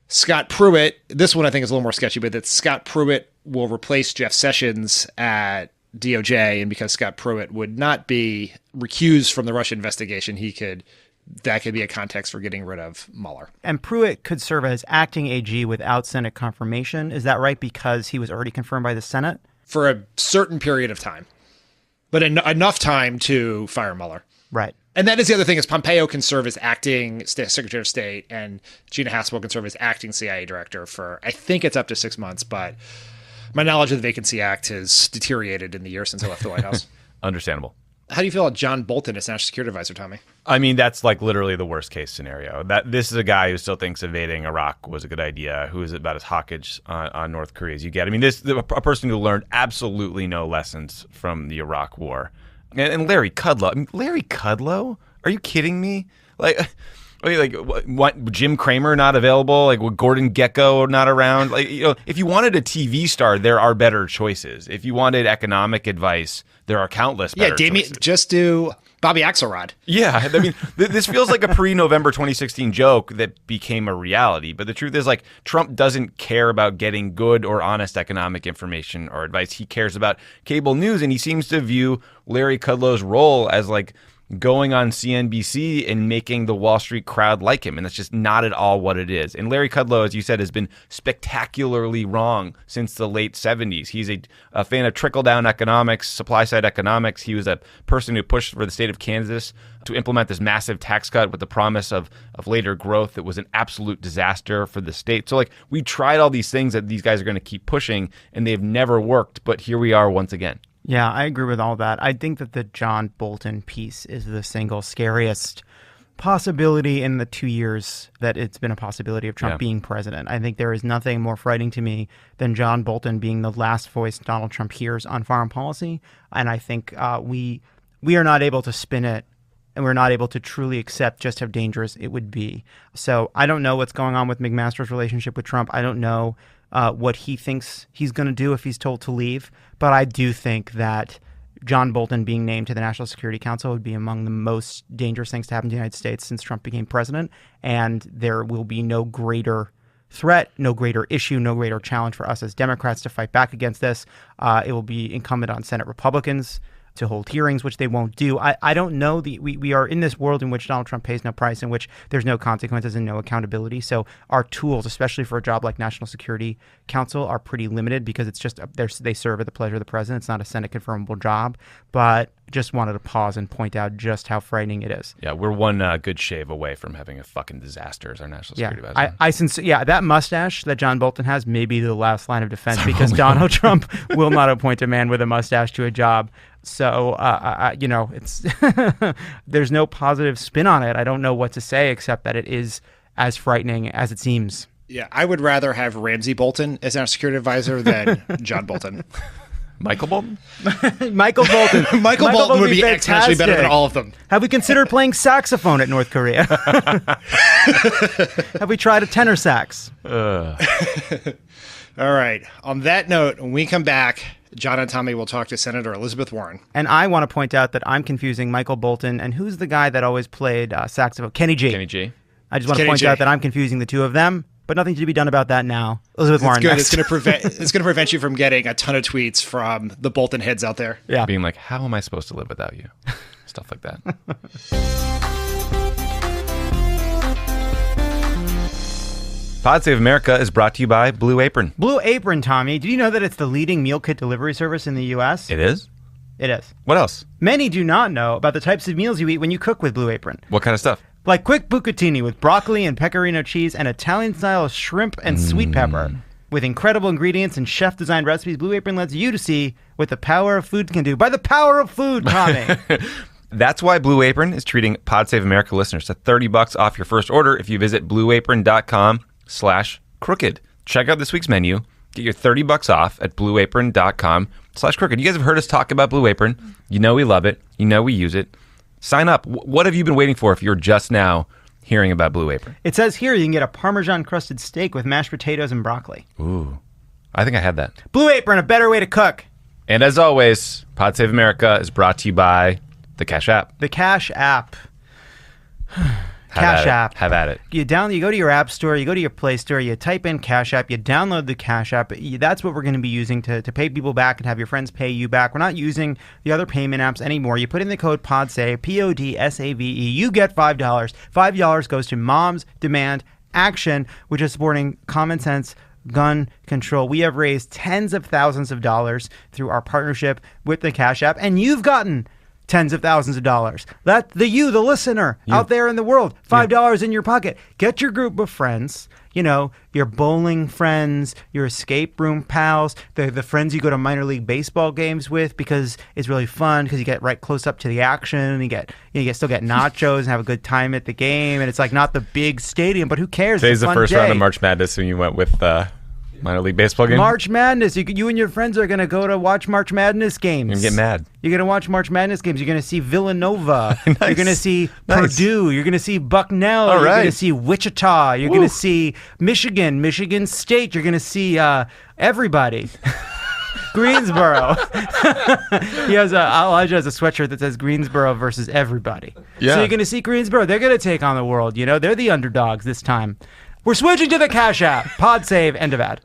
Scott Pruitt, this one I think is a little more sketchy, but that Scott Pruitt will replace Jeff Sessions at DOJ. And because Scott Pruitt would not be recused from the Russia investigation, that could be a context for getting rid of Mueller. And Pruitt could serve as acting AG without Senate confirmation. Is that right? Because he was already confirmed by the Senate? For a certain period of time. But enough time to fire Mueller. Right. And that is the other thing is Pompeo can serve as acting Secretary of State and Gina Haspel can serve as acting CIA director for, I think it's up to 6 months. But my knowledge of the Vacancy Act has deteriorated in the year since I left the White House. Understandable. How do you feel about John Bolton as National Security Advisor, Tommy? I mean, that's like literally the worst case scenario. That this is a guy who still thinks invading Iraq was a good idea, who is about as hawkish on North Korea as you get. I mean, a person who learned absolutely no lessons from the Iraq War. And Larry Kudlow. I mean, Larry Kudlow? Are you kidding me? What, Jim Cramer not available? Like, Gordon Gekko not around? Like, you know, if you wanted a TV star, there are better choices. If you wanted economic advice, there are countless better choices. Just do Bobby Axelrod. Yeah, I mean, this feels like a pre-November 2016 joke that became a reality. But the truth is, like, Trump doesn't care about getting good or honest economic information or advice. He cares about cable news, and he seems to view Larry Kudlow's role as, like, going on CNBC and making the Wall Street crowd like him. And that's just not at all what it is. And Larry Kudlow, as you said, has been spectacularly wrong since the late 70s. He's a fan of trickle-down economics, supply-side economics. He was a person who pushed for the state of Kansas to implement this massive tax cut with the promise of later growth that was an absolute disaster for the state. So, like, we tried all these things that these guys are going to keep pushing, and they've never worked. But here we are once again. Yeah, I agree with all that. I think that the John Bolton piece is the single scariest possibility in the 2 years that it's been a possibility of Trump being president. I think there is nothing more frightening to me than John Bolton being the last voice Donald Trump hears on foreign policy. And I think we are not able to spin it, and we're not able to truly accept just how dangerous it would be. So I don't know what's going on with McMaster's relationship with Trump. I don't know what he thinks he's going to do if he's told to leave. But I do think that John Bolton being named to the National Security Council would be among the most dangerous things to happen to the United States since Trump became president. And there will be no greater threat, no greater issue, no greater challenge for us as Democrats to fight back against this. It will be incumbent on Senate Republicans to hold hearings, which they won't do. I don't know. We are in this world in which Donald Trump pays no price, in which there's no consequences and no accountability. So our tools, especially for a job like National Security Council, are pretty limited because it's just they serve at the pleasure of the president. It's not a Senate confirmable job. But just wanted to pause and point out just how frightening it is. Yeah, we're one good shave away from having a fucking disaster as our national security advisor. That mustache that John Bolton has may be the last line of defense because Donald Trump will not appoint a man with a mustache to a job. So, it's there's no positive spin on it. I don't know what to say except that it is as frightening as it seems. Yeah, I would rather have Ramsey Bolton as our security advisor than John Bolton. Michael Bolton? Michael Bolton. Michael Bolton would be exponentially better than all of them. Have we considered playing saxophone at North Korea? Have we tried a tenor sax? All right. On that note, when we come back, John and Tommy will talk to Senator Elizabeth Warren. And I want to point out that I'm confusing Michael Bolton and who's the guy that always played saxophone? Kenny G. Kenny G. I just want to point out that I'm confusing the two of them. But nothing to be done about that now. Elizabeth Warren. Good. Next. It's going to prevent you from getting a ton of tweets from the Bolton heads out there. Yeah. Being like, how am I supposed to live without you? Stuff like that. Pod Save America is brought to you by Blue Apron. Blue Apron, Tommy. Did you know that it's the leading meal kit delivery service in the U.S.? It is? It is. What else? Many do not know about the types of meals you eat when you cook with Blue Apron. What kind of stuff? Like quick bucatini with broccoli and pecorino cheese and Italian-style shrimp and sweet pepper. With incredible ingredients and chef-designed recipes, Blue Apron lets you to see what the power of food can do. By the power of food, Tommy! That's why Blue Apron is treating Pod Save America listeners to $30 off your first order if you visit blueapron.com/crooked. Check out this week's menu. Get your $30 off at blueapron.com/crooked. You guys have heard us talk about Blue Apron. You know we love it. You know we use it. Sign up. What have you been waiting for if you're just now hearing about Blue Apron? It says here you can get a Parmesan-crusted steak with mashed potatoes and broccoli. Ooh. I think I had that. Blue Apron, a better way to cook. And as always, Pod Save America is brought to you by the Cash App. The Cash App. Cash App. Have at it. You go to your App Store, you go to your Play Store, you type in Cash App, you download the Cash App. That's what we're going to be using to pay people back and have your friends pay you back. We're not using the other payment apps anymore. You put in the code PODSAVE, PODSAVE, you get $5. $5 goes to Moms Demand Action, which is supporting common sense gun control. We have raised tens of thousands of dollars through our partnership with the Cash App, and you've gotten tens of thousands of dollars. The listener out there in the world, $5 in your pocket. Get your group of friends, your bowling friends, your escape room pals, the friends you go to minor league baseball games with because it's really fun because you get right close up to the action and you still get nachos and have a good time at the game. And it's like not the big stadium, but who cares? Today's the first round of March Madness when you went with minor league baseball game. March Madness. You and your friends are going to go to watch March Madness games. You're going to get mad. You're going to watch March Madness games. You're going to see Villanova. Nice. You're going to see Purdue. You're going to see Bucknell. All You're right. going to see Wichita. You're going to see Michigan State. You're going to see everybody. Greensboro. Elijah has a sweatshirt that says Greensboro versus everybody. Yeah. So you're going to see Greensboro. They're going to take on the world. They're the underdogs this time. We're switching to the Cash App. Pod save. End of ad.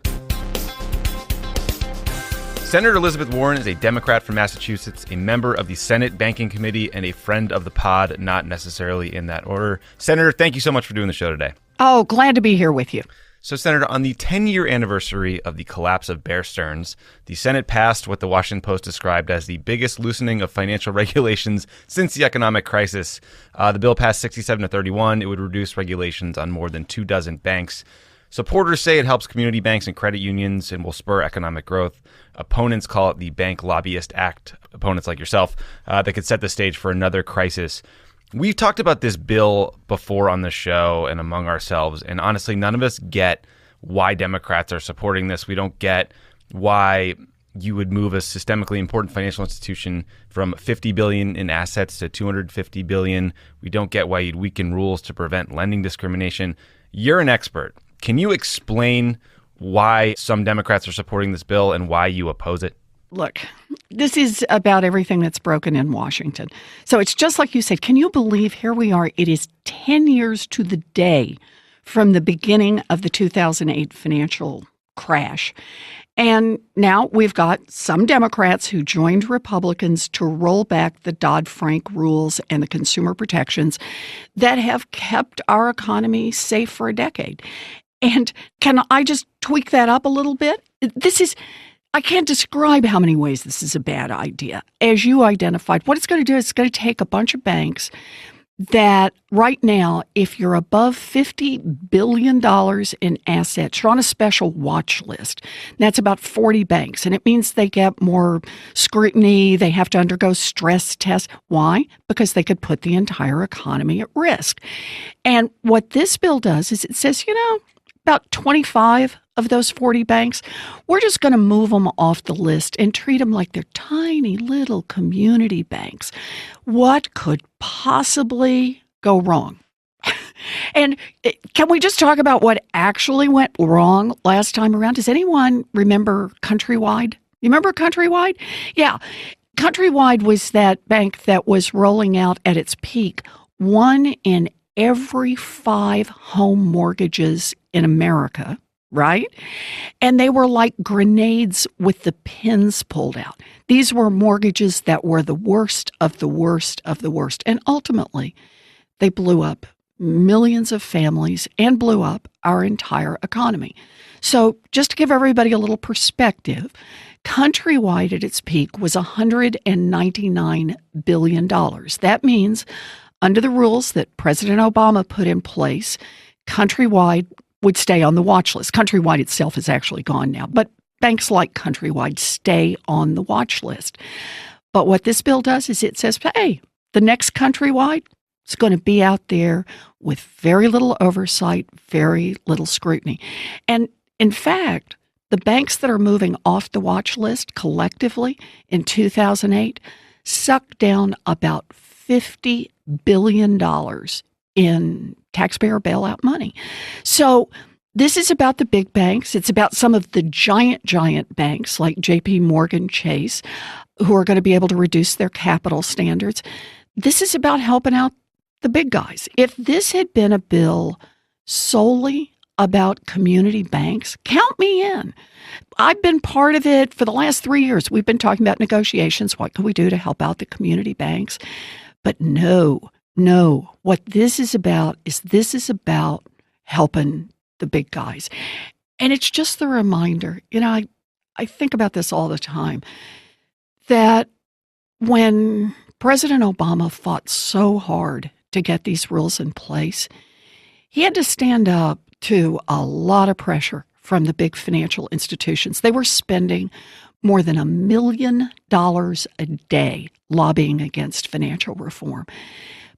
Senator Elizabeth Warren is a Democrat from Massachusetts, a member of the Senate Banking Committee, and a friend of the pod, not necessarily in that order. Senator, thank you so much for doing the show today. Oh, glad to be here with you. So, Senator, on the 10-year anniversary of the collapse of Bear Stearns, the Senate passed what the Washington Post described as the biggest loosening of financial regulations since the economic crisis. The bill passed 67-31. It would reduce regulations on more than 24 banks. Supporters say it helps community banks and credit unions and will spur economic growth. Opponents call it the Bank Lobbyist Act, opponents like yourself, that could set the stage for another crisis. We've talked about this bill before on the show and among ourselves, and honestly, none of us get why Democrats are supporting this. We don't get why you would move a systemically important financial institution from $50 billion in assets to $250 billion. We don't get why you'd weaken rules to prevent lending discrimination. You're an expert. Can you explain why some Democrats are supporting this bill and why you oppose it? Look, this is about everything that's broken in Washington. So it's just like you said. Can you believe here we are? It is 10 years to the day from the beginning of the 2008 financial crash. And now we've got some Democrats who joined Republicans to roll back the Dodd-Frank rules and the consumer protections that have kept our economy safe for a decade. And can I just tweak that up a little bit? I can't describe how many ways this is a bad idea. As you identified, what it's going to do is it's going to take a bunch of banks that right now, if you're above $50 billion in assets, you're on a special watch list. That's about 40 banks. And it means they get more scrutiny. They have to undergo stress tests. Why? Because they could put the entire economy at risk. And what this bill does is it says, about 25 of those 40 banks, we're just going to move them off the list and treat them like they're tiny little community banks. What could possibly go wrong? And can we just talk about what actually went wrong last time around? Does anyone remember Countrywide? You remember Countrywide? Yeah. Countrywide was that bank that was rolling out at its peak 1 in every 5 home mortgages in America, right? And they were like grenades with the pins pulled out. These were mortgages that were the worst of the worst of the worst. And ultimately, they blew up millions of families and blew up our entire economy. So just to give everybody a little perspective, Countrywide at its peak was $199 billion. That means under the rules that President Obama put in place, Countrywide would stay on the watch list. Countrywide itself is actually gone now, but banks like Countrywide stay on the watch list. But what this bill does is it says, hey, the next Countrywide is going to be out there with very little oversight, very little scrutiny. And in fact, the banks that are moving off the watch list collectively in 2008 sucked down about $50 billion in taxpayer bailout money. So this is about the big banks. It's about some of the giant banks like JP Morgan Chase, who are going to be able to reduce their capital standards. This is about helping out the big guys. If this had been a bill solely about community banks, count me in. I've been part of it for the last 3 years. We've been talking about negotiations. What can we do to help out the community banks? But no, what this is about helping the big guys. And it's just the reminder, I think about this all the time, that when President Obama fought so hard to get these rules in place, he had to stand up to a lot of pressure from the big financial institutions. They were spending more than $1 million a day lobbying against financial reform.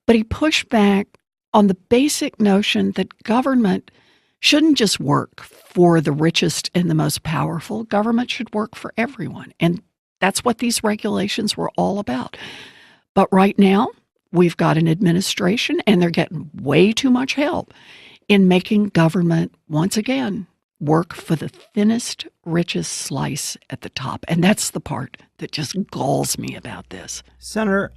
But he pushed back on the basic notion that government shouldn't just work for the richest and the most powerful. Government should work for everyone. And that's what these regulations were all about. But right now, we've got an administration, and they're getting way too much help in making government, once again, work for the thinnest, richest slice at the top. And that's the part that just galls me about this. Senator,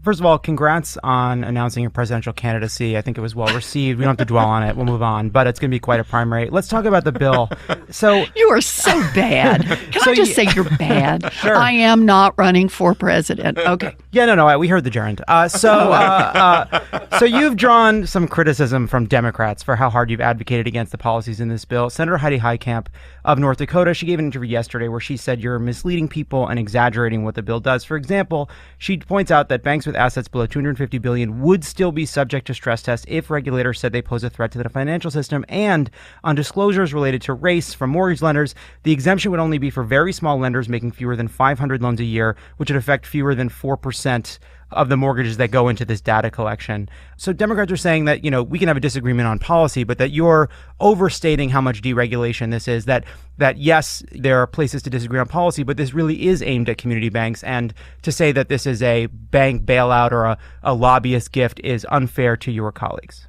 first of all, congrats on announcing your presidential candidacy. I think it was well received. We don't have to dwell on it. We'll move on. But it's going to be quite a primary. Let's talk about the bill. So you are so bad. Can I just say you're bad? Sure. I am not running for president. Okay. Yeah, no. We heard the gerund. So you've drawn some criticism from Democrats for how hard you've advocated against the policies in this bill. Senator Heidi Heitkamp of North Dakota, she gave an interview yesterday where she said you're misleading people and exaggerating what the bill does. For example, she points out that banks with assets below $250 billion would still be subject to stress tests if regulators said they pose a threat to the financial system. And on disclosures related to race from mortgage lenders, the exemption would only be for very small lenders making fewer than 500 loans a year, which would affect fewer than 4% of the mortgages that go into this data collection. So Democrats are saying that, we can have a disagreement on policy, but that you're overstating how much deregulation this is, that yes, there are places to disagree on policy, but this really is aimed at community banks. And to say that this is a bank bailout or a lobbyist gift is unfair to your colleagues.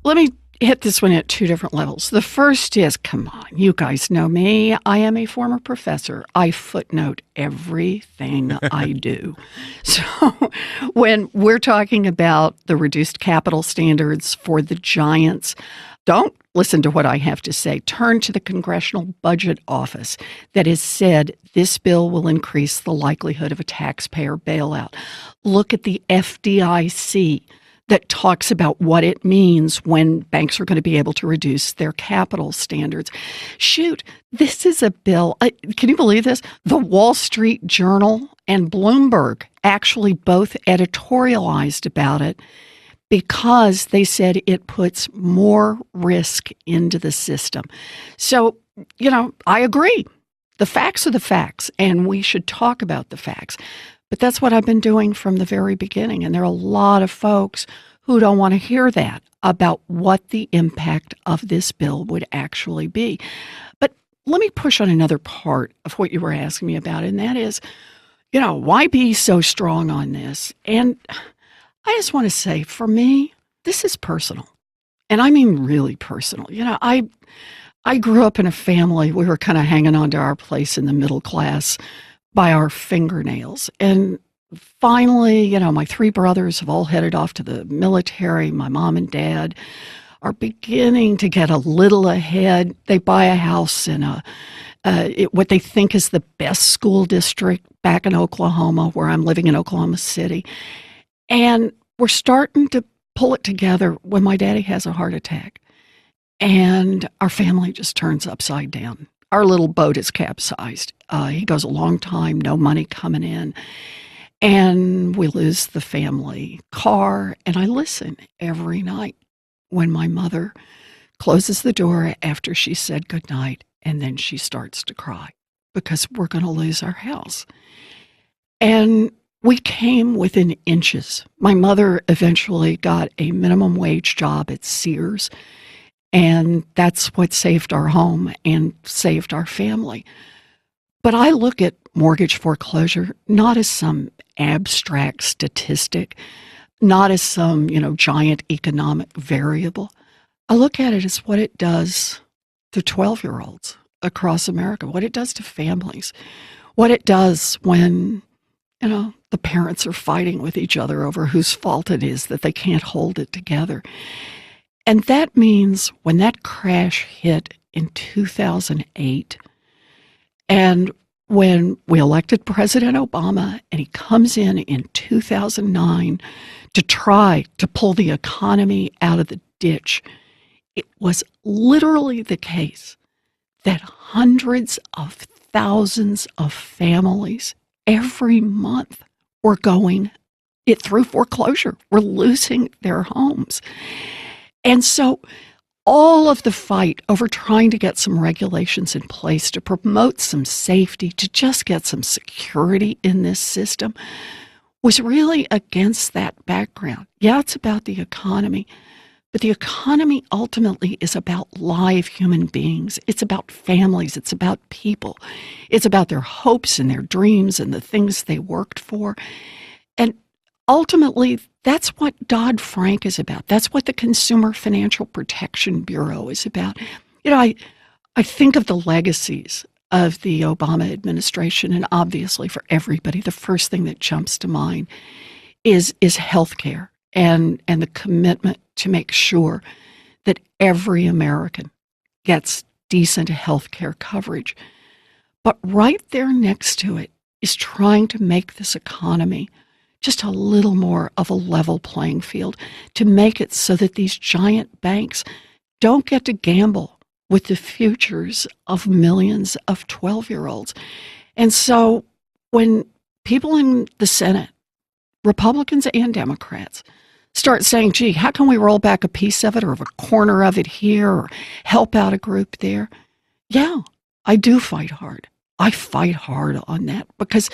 Let me hit this one at two different levels. The first is, come on, you guys know me. I am a former professor. I footnote everything I do. So when we're talking about the reduced capital standards for the giants, don't listen to what I have to say. Turn to the Congressional Budget Office that has said this bill will increase the likelihood of a taxpayer bailout. Look at the FDIC that talks about what it means when banks are going to be able to reduce their capital standards. Shoot, this is a bill. Can you believe this? The Wall Street Journal and Bloomberg actually both editorialized about it because they said it puts more risk into the system. So, I agree. The facts are the facts, and we should talk about the facts. But that's what I've been doing from the very beginning. And there are a lot of folks who don't want to hear that about what the impact of this bill would actually be. But let me push on another part of what you were asking me about, and that is, why be so strong on this? And I just want to say, for me, this is personal. And I mean really personal. I grew up in a family, we were kind of hanging on to our place in the middle class by our fingernails. And finally, my three brothers have all headed off to the military. My mom and dad are beginning to get a little ahead. They buy a house in what they think is the best school district back in Oklahoma, where I'm living in Oklahoma City. And we're starting to pull it together when my daddy has a heart attack. And our family just turns upside down. Our little boat is capsized. He goes a long time, no money coming in. And we lose the family car. And I listen every night when my mother closes the door after she said goodnight, and then she starts to cry because we're going to lose our house. And we came within inches. My mother eventually got a minimum wage job at Sears, and that's what saved our home and saved our family. But I look at mortgage foreclosure not as some abstract statistic, not as some, giant economic variable. I look at it as what it does to 12-year-olds across America, what it does to families, what it does when, the parents are fighting with each other over whose fault it is that they can't hold it together. And that means when that crash hit in 2008, and when we elected President Obama and he comes in 2009 to try to pull the economy out of the ditch, it was literally the case that hundreds of thousands of families every month were going it through foreclosure, were losing their homes. And so all of the fight over trying to get some regulations in place to promote some safety, to just get some security in this system, was really against that background. Yeah, it's about the economy, but the economy ultimately is about live human beings. It's about families. It's about people. It's about their hopes and their dreams and the things they worked for. And ultimately, that's what Dodd-Frank is about. That's what the Consumer Financial Protection Bureau is about. I think of the legacies of the Obama administration, and obviously for everybody, the first thing that jumps to mind is healthcare and the commitment to make sure that every American gets decent healthcare coverage. But right there next to it is trying to make this economy just a little more of a level playing field, to make it so that these giant banks don't get to gamble with the futures of millions of 12-year-olds. And so when people in the Senate, Republicans and Democrats, start saying, gee, how can we roll back a piece of it or a corner of it here or help out a group there? Yeah, I do fight hard. I fight hard on that because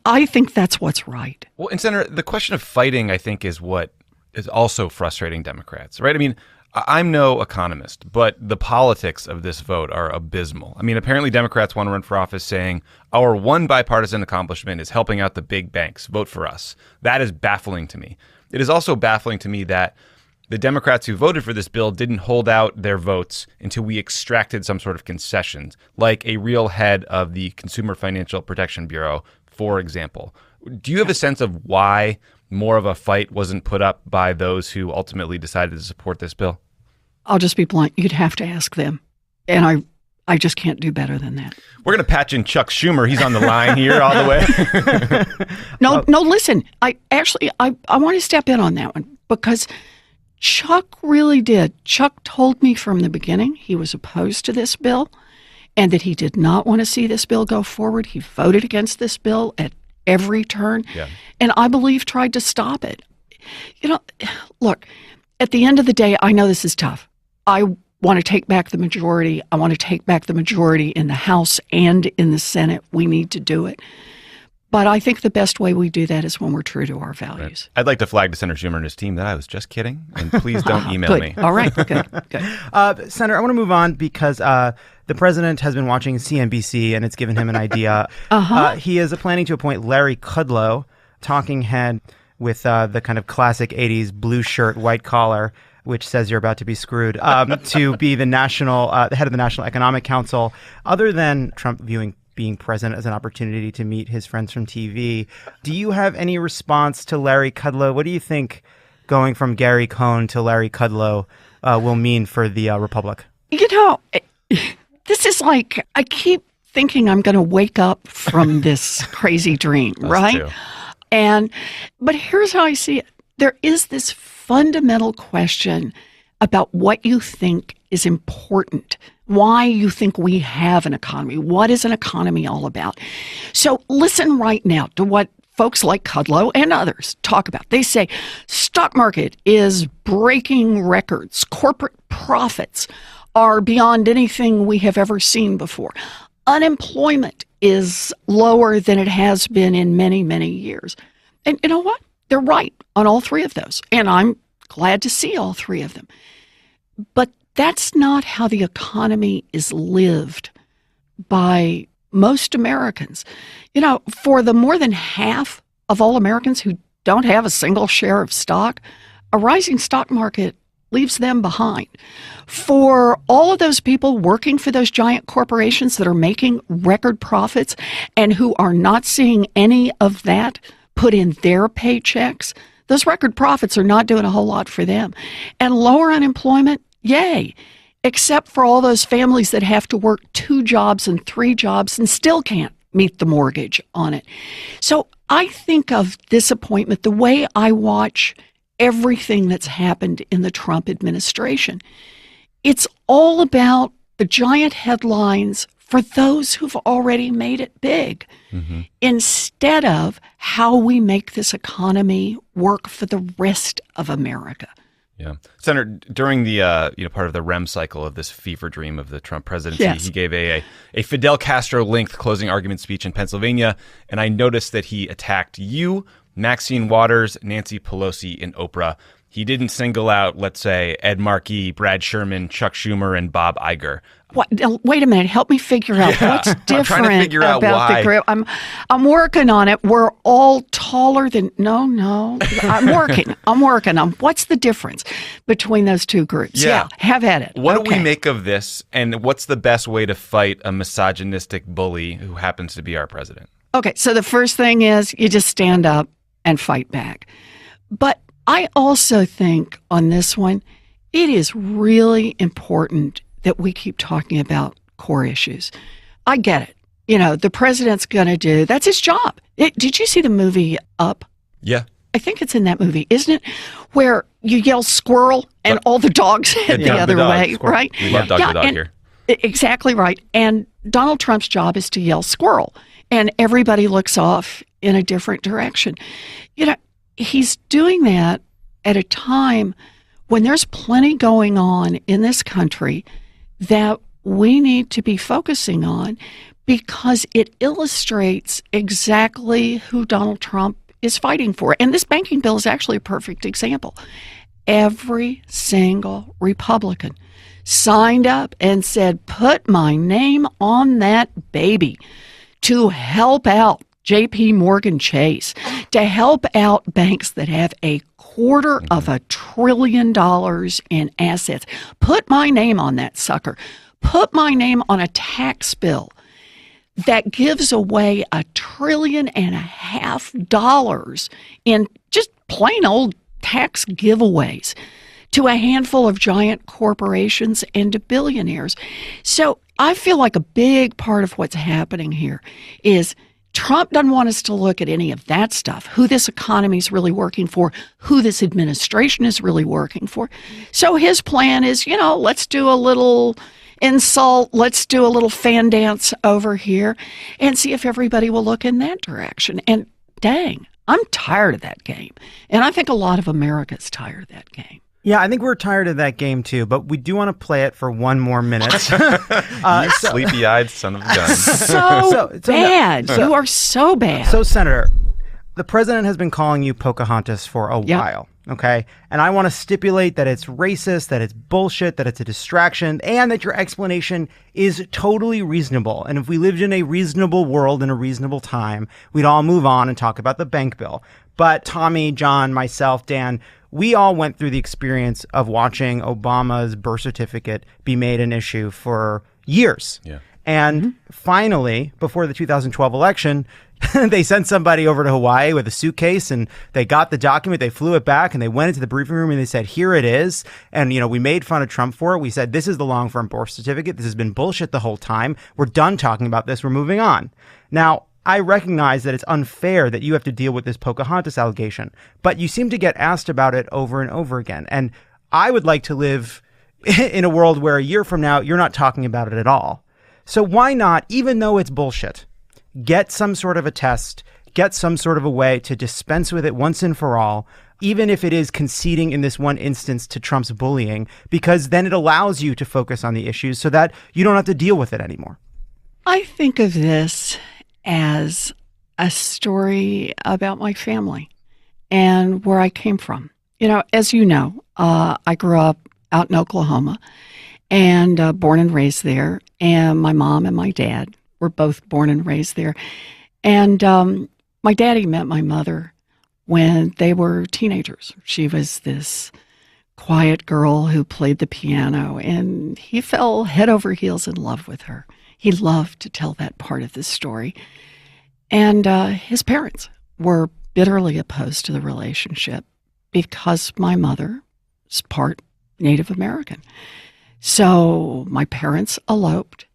I think that's what's right. Well, and Senator, the question of fighting, I think, is what is also frustrating Democrats, right? I mean, I'm no economist, but the politics of this vote are abysmal. I mean, apparently Democrats want to run for office saying, our one bipartisan accomplishment is helping out the big banks. Vote for us. That is baffling to me. It is also baffling to me that the Democrats who voted for this bill didn't hold out their votes until we extracted some sort of concessions, like a real head of the Consumer Financial Protection Bureau, for example. Do you have a sense of why more of a fight wasn't put up by those who ultimately decided to support this bill? I'll just be blunt. You'd have to ask them. And I just can't do better than that. We're going to patch in Chuck Schumer. He's on the line here all the way. No, listen. I want to step in on that one because Chuck really did. Chuck told me from the beginning he was opposed to this bill and that he did not want to see this bill go forward. He voted against this bill at every turn. Yeah. And I believe tried to stop it. Look, at the end of the day, I know this is tough. I want to take back the majority. I want to take back the majority in the House and in the Senate. We need to do it. But I think the best way we do that is when we're true to our values. Right. I'd like to flag to Senator Schumer and his team that I was just kidding, and please don't email me. All right, good. Senator, I want to move on because the president has been watching CNBC, and it's given him an idea. He is planning to appoint Larry Kudlow, talking head with the kind of classic 80s blue shirt, white collar, which says you're about to be screwed, to be the head of the National Economic Council. Other than Trump viewing being present as an opportunity to meet his friends from TV, do you have any response to Larry Kudlow? What do you think going from Gary Cohn to Larry Kudlow will mean for the Republic? This is like, I keep thinking I'm going to wake up from this crazy dream, right? But here's how I see it. There is this fundamental question about what you think is important, why you think we have an economy. What is an economy all about? So listen right now to what folks like Kudlow and others talk about. They say stock market is breaking records. Corporate profits are beyond anything we have ever seen before. Unemployment is lower than it has been in many, many years. And you know what? They're right on all three of those. And I'm glad to see all three of them. But that's not how the economy is lived by most Americans. For the more than half of all Americans who don't have a single share of stock, a rising stock market leaves them behind. For all of those people working for those giant corporations that are making record profits and who are not seeing any of that put in their paychecks, those record profits are not doing a whole lot for them. And lower unemployment, yay, except for all those families that have to work 2 jobs and 3 jobs and still can't meet the mortgage on it. So I think of this appointment the way I watch everything that's happened in the Trump administration. It's all about the giant headlines for those who've already made it big, instead of how we make this economy work for the rest of America. Yeah. Senator, during the part of the REM cycle of this fever dream of the Trump presidency, he gave a Fidel Castro-length closing argument speech in Pennsylvania, and I noticed that he attacked you, Maxine Waters, Nancy Pelosi, and Oprah. He didn't single out, let's say, Ed Markey, Brad Sherman, Chuck Schumer, and Bob Iger. What? Wait a minute. Help me figure out what's different about the group. I'm working on it. We're all taller than. No. I'm working on what's the difference between those two groups. Yeah, have at it. What do we make of this, and what's the best way to fight a misogynistic bully who happens to be our president? Okay, so the first thing is you just stand up and fight back. But I also think on this one, it is really important that we keep talking about core issues. I get it. The president's going to do, that's his job. Did you see the movie Up? Yeah. I think it's in that movie, isn't it? Where you yell squirrel and all the dogs head the other way, squirrel. Right? We love Dog the Dog here. Exactly right. And Donald Trump's job is to yell squirrel. And everybody looks off in a different direction. He's doing that at a time when there's plenty going on in this country that we need to be focusing on because it illustrates exactly who Donald Trump is fighting for. And this banking bill is actually a perfect example. Every single Republican signed up and said, put my name on that baby to help out J.P. Morgan Chase, to help out banks that have a $250 billion in assets. Put my name on that sucker. Put my name on a tax bill that gives away $1.5 trillion in just plain old tax giveaways to a handful of giant corporations and to billionaires. So I feel like a big part of what's happening here is Trump doesn't want us to look at any of that stuff, who this economy is really working for, who this administration is really working for. So his plan is, let's do a little insult, let's do a little fan dance over here and see if everybody will look in that direction. And dang, I'm tired of that game. And I think a lot of America's tired of that game. Yeah, I think we're tired of that game too, but we do want to play it for one more minute. You sleepy-eyed son of a gun. So bad. You are so bad. So, Senator, the president has been calling you Pocahontas for a while, okay? And I want to stipulate that it's racist, that it's bullshit, that it's a distraction, and that your explanation is totally reasonable. And if we lived in a reasonable world in a reasonable time, we'd all move on and talk about the bank bill. But Tommy, John, myself, Dan, we all went through the experience of watching Obama's birth certificate be made an issue for years. Yeah. And finally, before the 2012 election, they sent somebody over to Hawaii with a suitcase and they got the document, they flew it back and they went into the briefing room and they said, here it is. And, we made fun of Trump for it. We said, this is the long form birth certificate. This has been bullshit the whole time. We're done talking about this. We're moving on. Now, I recognize that it's unfair that you have to deal with this Pocahontas allegation, but you seem to get asked about it over and over again. And I would like to live in a world where a year from now, you're not talking about it at all. So why not, even though it's bullshit, get some sort of a test, get some sort of a way to dispense with it once and for all, even if it is conceding in this one instance to Trump's bullying, because then it allows you to focus on the issues so that you don't have to deal with it anymore. I think of this as a story about my family and where I came from. As you know, I grew up out in Oklahoma and born and raised there. And my mom and my dad were both born and raised there. And my daddy met my mother when they were teenagers. She was this quiet girl who played the piano, and he fell head over heels in love with her. He loved to tell that part of the story. And his parents were bitterly opposed to the relationship because my mother is part Native American. So my parents eloped,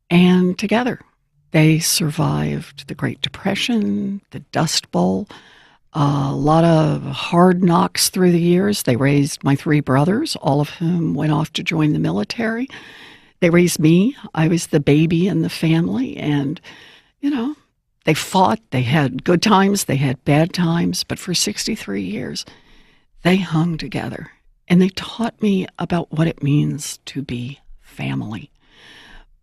and together they survived the Great Depression, the Dust Bowl, a lot of hard knocks through the years. They raised my 3 brothers, all of whom went off to join the military. They raised me. I was the baby in the family. And, they fought. They had good times. They had bad times. But for 63 years, they hung together. And they taught me about what it means to be family.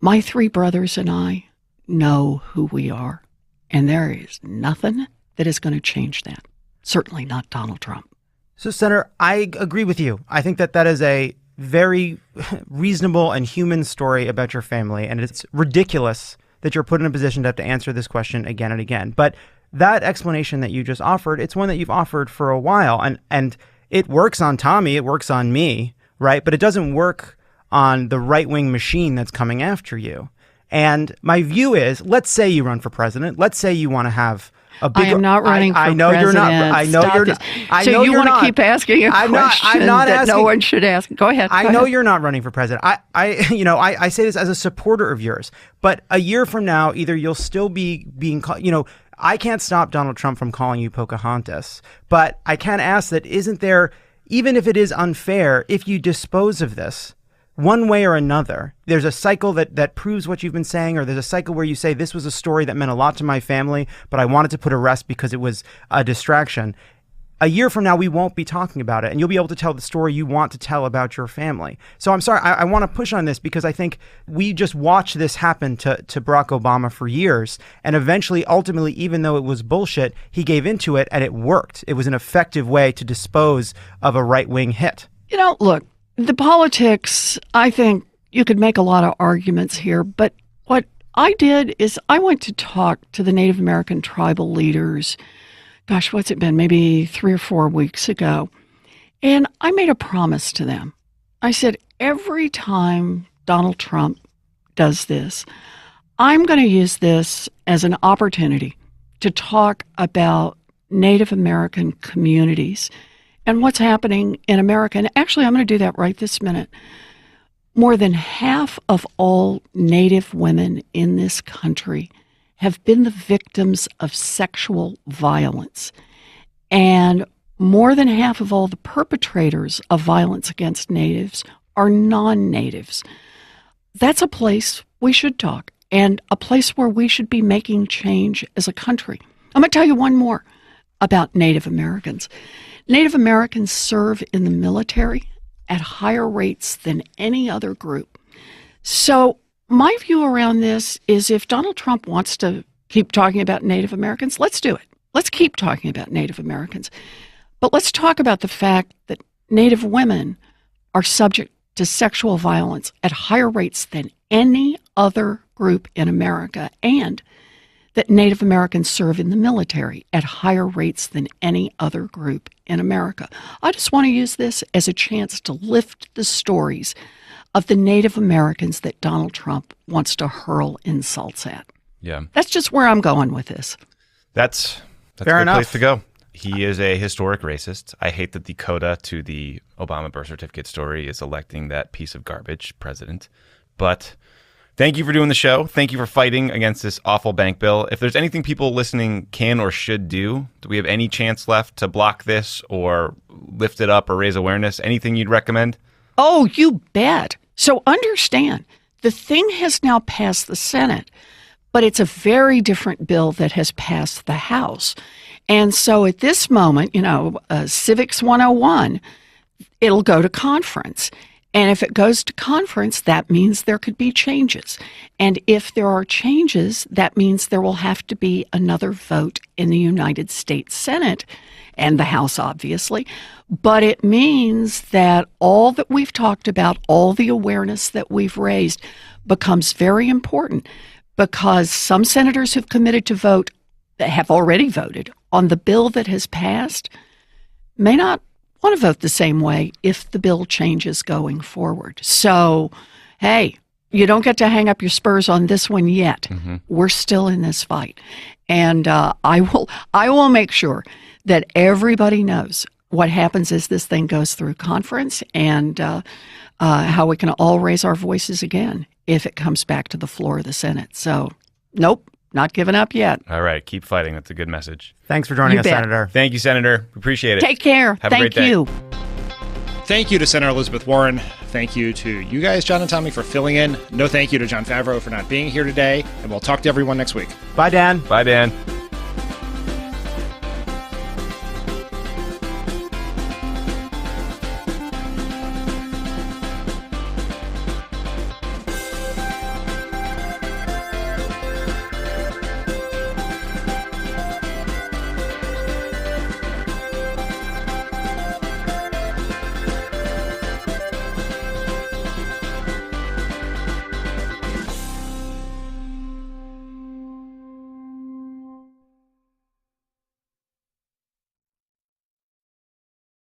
My 3 brothers and I know who we are. And there is nothing that is going to change that. Certainly not Donald Trump. So, Senator, I agree with you. I think that is a very reasonable and human story about your family, and it's ridiculous that you're put in a position to have to answer this question again and again. But that explanation that you just offered, it's one that you've offered for a while, and it works on Tommy, it works on me, right? But it doesn't work on the right-wing machine that's coming after you. And my view is, let's say you run for president. Let's say you want to have a big... I am not running for president. You're not. I know Stop you're this. not. So you want to keep asking a question that no one should ask. Go ahead. I know you're not running for president. I say this as a supporter of yours. But a year from now, either you'll still be being called... I can't stop Donald Trump from calling you Pocahontas. But I can ask that, isn't there, even if it is unfair, if you dispose of this one way or another, there's a cycle that proves what you've been saying, or there's a cycle where you say, this was a story that meant a lot to my family, but I wanted to put a rest because it was a distraction. A year from now, we won't be talking about it, and you'll be able to tell the story you want to tell about your family. So I'm sorry, I want to push on this because I think we just watched this happen to Barack Obama for years, and eventually, ultimately, even though it was bullshit, he gave into it, and it worked. It was an effective way to dispose of a right-wing hit. Look, the politics, I think you could make a lot of arguments here, but what I did is I went to talk to the Native American tribal leaders gosh, what's it been? Maybe 3 or 4 weeks ago. And I made a promise to them. I said, every time Donald Trump does this, I'm going to use this as an opportunity to talk about Native American communities and what's happening in America. And actually, I'm going to do that right this minute. More than half of all Native women in this country have been the victims of sexual violence. And more than half of all the perpetrators of violence against Natives are non-Natives. That's a place we should talk, and a place where we should be making change as a country. I'm going to tell you one more about Native Americans. Native Americans serve in the military at higher rates than any other group. So my view around this is if Donald Trump wants to keep talking about Native Americans, let's do it. Let's keep talking about Native Americans. But let's talk about the fact that Native women are subject to sexual violence at higher rates than any other group in America, and that Native Americans serve in the military at higher rates than any other group in America. I just want to use this as a chance to lift the stories of the Native Americans that Donald Trump wants to hurl insults at. Yeah. That's just where I'm going with this. That's Fair a good enough. place to go. He is a historic racist. I hate that the coda to the Obama birth certificate story is electing that piece of garbage president. But thank you for doing the show. Thank you for fighting against this awful bank bill. If there's anything people listening can or should do we have any chance left to block this or lift it up or raise awareness? Anything you'd recommend? Oh, you bet. So understand, the thing has now passed the Senate, but it's a very different bill that has passed the House. And so at this moment, Civics 101, it'll go to conference. And if it goes to conference, that means there could be changes. And if there are changes, that means there will have to be another vote in the United States Senate and the House, obviously. But it means that all that we've talked about, all the awareness that we've raised becomes very important, because some senators who've committed to vote, that have already voted on the bill that has passed, may not want to vote the same way if the bill changes going forward. So, hey, you don't get to hang up your spurs on this one yet. Mm-hmm. We're still in this fight. And I will make sure that everybody knows what happens as this thing goes through conference, and how we can all raise our voices again if it comes back to the floor of the Senate. So, nope, not giving up yet. All right, keep fighting. That's a good message. Thanks for joining You us, bet. Senator. Thank you, Senator. Appreciate it. Take care. Have a great Thank day. you. Thank you to Senator Elizabeth Warren. Thank you to you guys, John and Tommy, for filling in. No thank you to John Favreau for not being here today. And we'll talk to everyone next week. Bye, Dan. Bye, Dan.